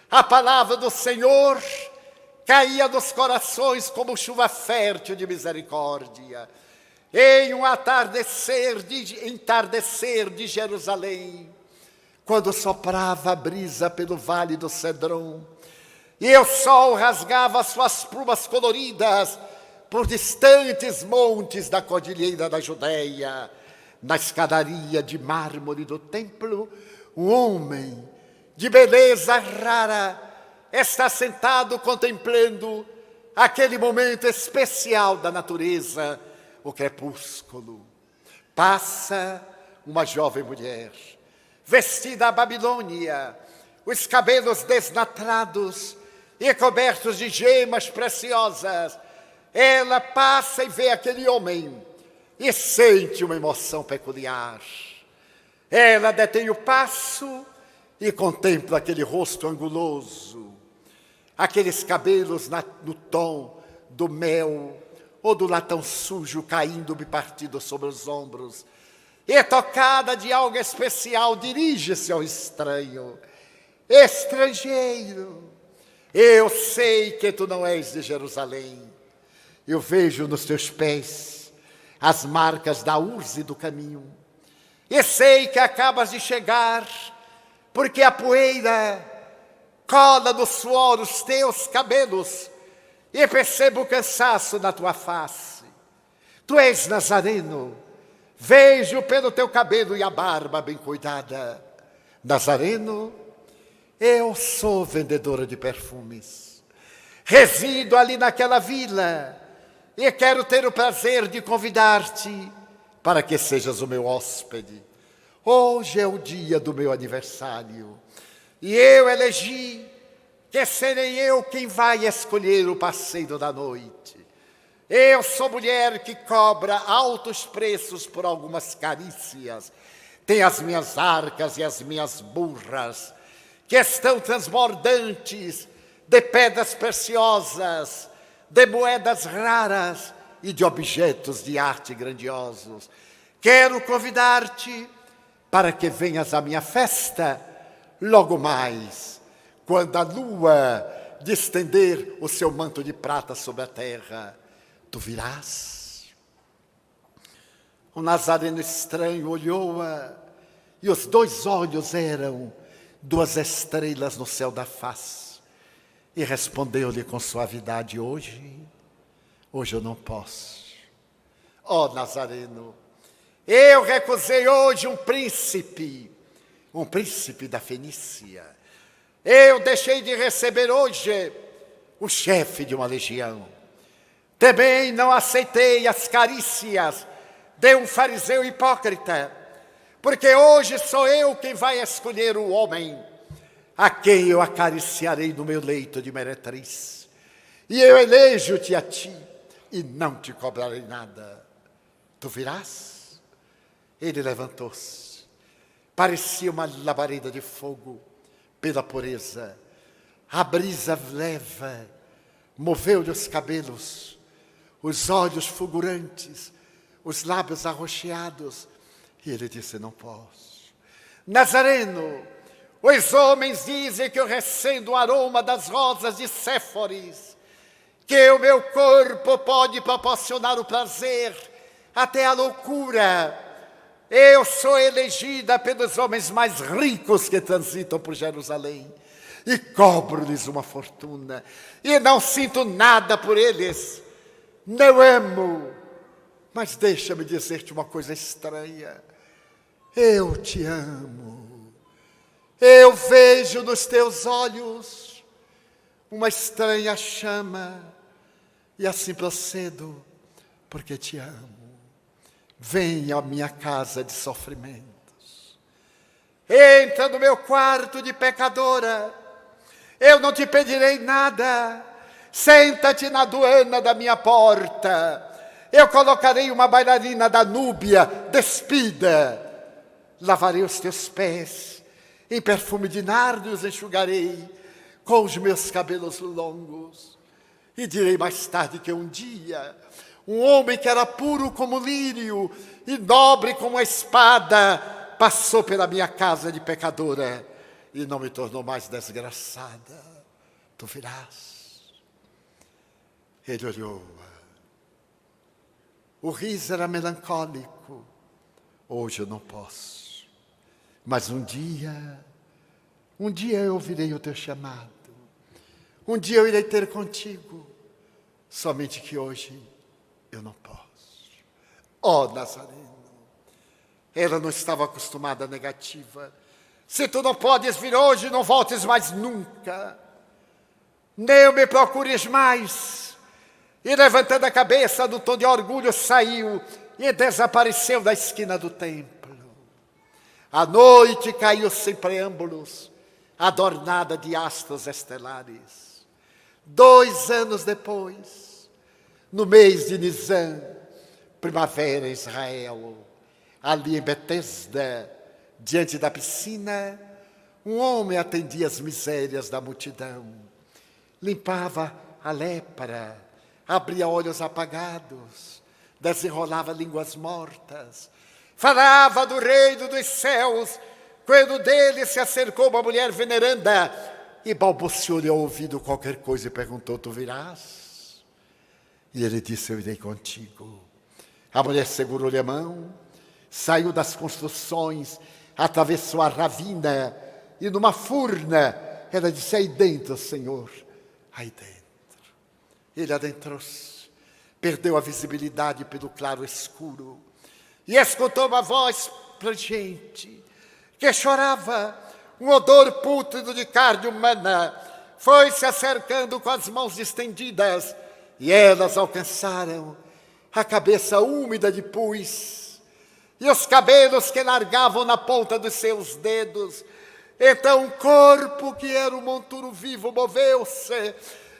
A palavra do Senhor caía nos corações como chuva fértil de misericórdia. Em um entardecer de Jerusalém, quando soprava a brisa pelo vale do Cedron, e o sol rasgava suas plumas coloridas por distantes montes da cordilheira da Judéia, na escadaria de mármore do templo, um homem de beleza rara está sentado contemplando aquele momento especial da natureza, o crepúsculo. Passa uma jovem mulher, vestida à Babilônia, os cabelos desnatrados e cobertos de gemas preciosas. Ela passa e vê aquele homem e sente uma emoção peculiar. Ela detém o passo e contempla aquele rosto anguloso, aqueles cabelos no tom do mel ou do latão sujo caindo-me partido sobre os ombros. E tocada de algo especial, dirige-se ao estranho. Estrangeiro, eu sei que tu não és de Jerusalém. Eu vejo nos teus pés as marcas da urze do caminho. E sei que acabas de chegar, porque a poeira cola no suor os teus cabelos, e percebo o cansaço na tua face. Tu és nazareno, vejo pelo teu cabelo e a barba bem cuidada. Nazareno, eu sou vendedora de perfumes. Resido ali naquela vila e quero ter o prazer de convidar-te para que sejas o meu hóspede. Hoje é o dia do meu aniversário e eu elegi que serei eu quem vai escolher o parceiro da noite. Eu sou mulher que cobra altos preços por algumas carícias. Tenho as minhas arcas e as minhas burras, que estão transbordantes de pedras preciosas, de moedas raras e de objetos de arte grandiosos. Quero convidar-te para que venhas à minha festa logo mais, quando a lua distender o seu manto de prata sobre a terra. Tu virás? O nazareno estranho olhou-a, e os dois olhos eram duas estrelas no céu da face. E respondeu-lhe com suavidade: hoje eu não posso. Ó Nazareno, Eu recusei hoje um príncipe da Fenícia. Eu deixei de receber hoje o chefe de uma legião. Também não aceitei as carícias de um fariseu hipócrita, porque hoje sou eu quem vai escolher o homem a quem eu acariciarei no meu leito de meretriz. E eu elejo-te a ti e não te cobrarei nada. Tu virás? Ele levantou-se. Parecia uma labareda de fogo pela pureza. A brisa leva moveu-lhe os cabelos, os olhos fulgurantes, os lábios arroxeados. E ele disse: não posso. Nazareno, os homens dizem que eu recendo o aroma das rosas de Séforis, que o meu corpo pode proporcionar o prazer, até a loucura. Eu sou elegida pelos homens mais ricos que transitam por Jerusalém e cobro-lhes uma fortuna e não sinto nada por eles. Não amo, mas deixa-me dizer-te uma coisa estranha. Eu te amo. Eu vejo nos teus olhos uma estranha chama e assim procedo porque te amo. Venha à minha casa de sofrimentos. Entra no meu quarto de pecadora. Eu não te pedirei nada. Senta-te na aduana da minha porta. Eu colocarei uma bailarina da Núbia despida. Lavarei os teus pés. Em perfume de nardo os enxugarei com os meus cabelos longos. E direi mais tarde que um dia um homem que era puro como lírio e nobre como a espada passou pela minha casa de pecadora e não me tornou mais desgraçada. Tu virás. Ele olhou. O riso era melancólico. Hoje eu não posso. Mas um dia eu ouvirei o teu chamado. Um dia eu irei ter contigo. Somente que hoje eu não posso. Ó Nazareno, ela não estava acostumada à negativa. Se tu não podes vir hoje, não voltes mais nunca. Nem me procures mais. E levantando a cabeça, no tom de orgulho, saiu e desapareceu da esquina do templo. A noite caiu sem preâmbulos, adornada de astros estelares. 2 anos depois, no mês de Nisan, primavera em Israel, ali em Betesda, diante da piscina, um homem atendia as misérias da multidão. Limpava a lepra, abria olhos apagados, desenrolava línguas mortas, falava do reino dos céus, quando dele se acercou uma mulher veneranda e balbuciou-lhe ao ouvido qualquer coisa e perguntou: tu virás? E ele disse: eu irei contigo. A mulher segurou-lhe a mão, saiu das construções, atravessou a ravina e numa furna ela disse: aí dentro, Senhor, aí dentro. Ele adentrou-se, perdeu a visibilidade pelo claro escuro e escutou uma voz plangente que chorava, um odor pútrido de carne humana. Foi se acercando com as mãos estendidas e elas alcançaram a cabeça úmida de pus e os cabelos que largavam na ponta dos seus dedos. Então um corpo que era um monturo vivo moveu-se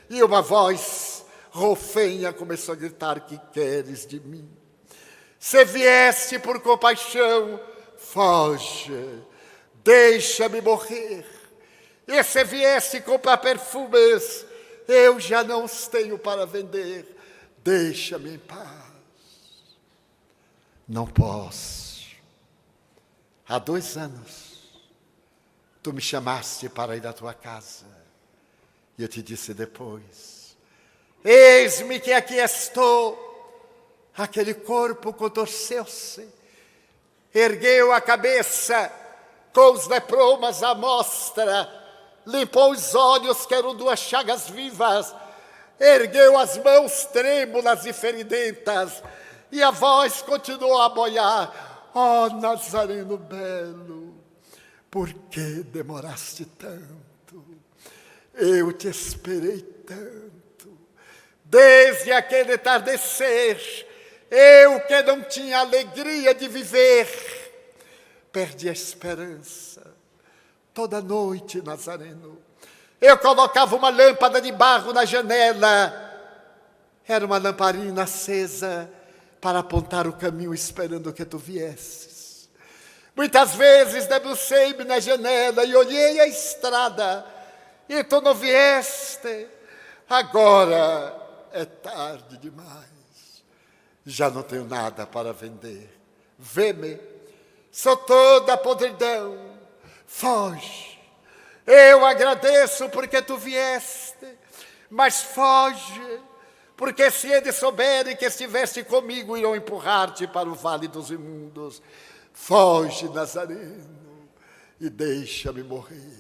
e uma voz rofenha começou a gritar: que queres de mim? Se vieste por compaixão, foge, deixa-me morrer. E se viesse comprar perfumes, eu já não os tenho para vender. Deixa-me em paz. Não posso. Há 2 anos, tu me chamaste para ir à tua casa. E eu te disse depois: eis-me que aqui estou. Aquele corpo contorceu-se, ergueu a cabeça com os lepromas à mostra, limpou os olhos que eram 2 chagas vivas, ergueu as mãos trêmulas e feridentas, e a voz continuou a boiar: Ó Nazareno belo, por que demoraste tanto? Eu te esperei tanto, desde aquele entardecer, eu que não tinha alegria de viver, perdi a esperança. Toda noite, Nazareno, eu colocava uma lâmpada de barro na janela. Era uma lamparina acesa para apontar o caminho esperando que tu viesses. Muitas vezes debrucei-me na janela e olhei a estrada e tu não vieste. Agora é tarde demais. Já não tenho nada para vender. Vê-me, sou toda podridão. Foge. Eu agradeço porque tu vieste, mas foge, porque se eles souberem que estiveste comigo, irão empurrar-te para o vale dos imundos. Foge, Nazareno, e deixa-me morrer.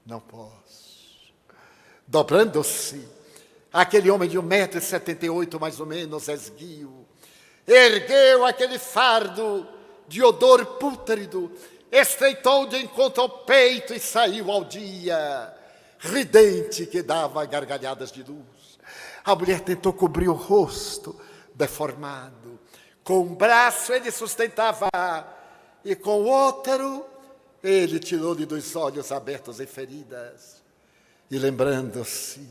Não posso. Dobrando-se, aquele homem de 1,78 m, mais ou menos, esguio, ergueu aquele fardo de odor pútrido, estreitou de encontro ao peito e saiu ao dia, ridente, que dava gargalhadas de luz. A mulher tentou cobrir o rosto deformado. Com um braço ele sustentava e com o outro ele tirou-lhe dos olhos abertos em feridas. E lembrando-se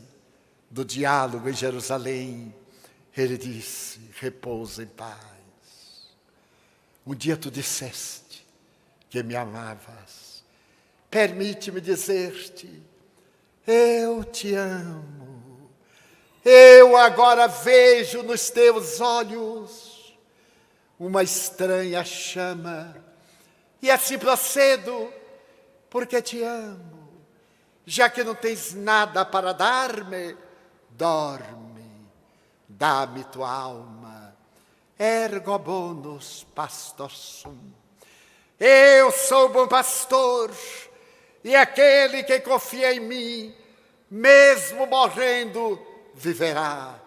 do diálogo em Jerusalém, ele disse: repousa em paz. Um dia tu disseste que me amavas. Permite-me dizer-te, eu te amo. Eu agora vejo nos teus olhos uma estranha chama, e assim procedo, porque te amo. Já que não tens nada para dar-me, dorme, dá-me tua alma. Ergo bonus pastor sum. Eu sou o bom pastor, e aquele que confia em mim, mesmo morrendo, viverá.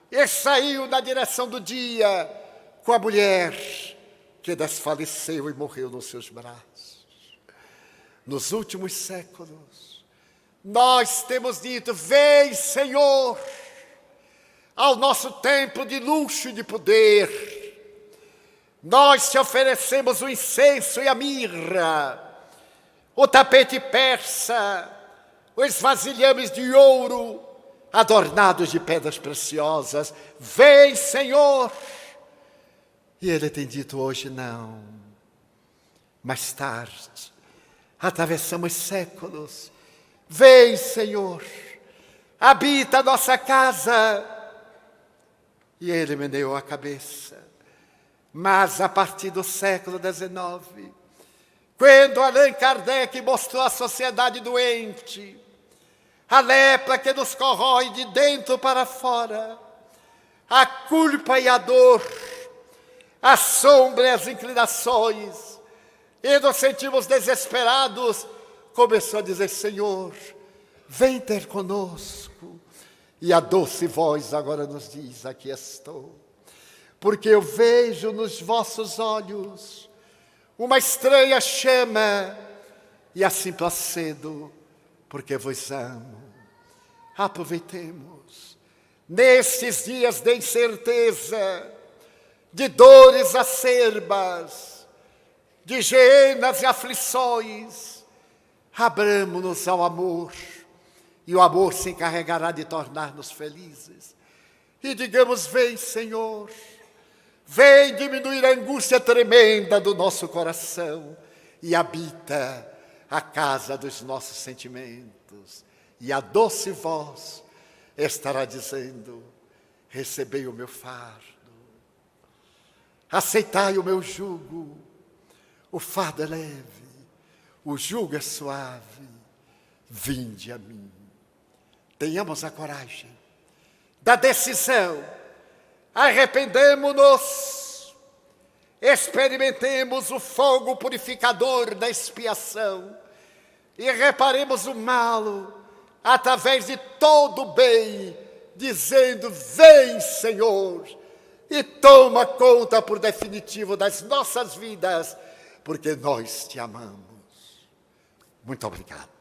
E saiu na direção do dia com a mulher que desfaleceu e morreu nos seus braços. Nos últimos séculos, nós temos dito: vem, Senhor, ao nosso tempo de luxo e de poder. Nós te oferecemos o incenso e a mirra, o tapete persa, os vasilhames de ouro, adornados de pedras preciosas. Vem, Senhor! E ele tem dito hoje não. Mais tarde, atravessamos séculos. Vem, Senhor! Habita a nossa casa. E ele meneou a cabeça. Mas a partir do século XIX, quando Allan Kardec mostrou a sociedade doente, a lepra que nos corrói de dentro para fora, a culpa e a dor, a sombra e as inclinações, e nos sentimos desesperados, começou a dizer: Senhor, vem ter conosco. E a doce voz agora nos diz: aqui estou, porque eu vejo nos vossos olhos uma estranha chama, e assim procedo, porque vos amo. Aproveitemos nestes dias de incerteza, de dores acerbas, de genas e aflições. Abramo-nos ao amor, e o amor se encarregará de tornar-nos felizes. E digamos: vem, Senhor, vem diminuir a angústia tremenda do nosso coração e habita a casa dos nossos sentimentos. E a doce voz estará dizendo: recebei o meu fardo, aceitai o meu jugo. O fardo é leve, o jugo é suave. Vinde a mim. Tenhamos a coragem da decisão. Arrependemo-nos, experimentemos o fogo purificador da expiação e reparemos o mal através de todo o bem, dizendo: vem, Senhor, e toma conta por definitivo das nossas vidas, porque nós te amamos. Muito obrigado.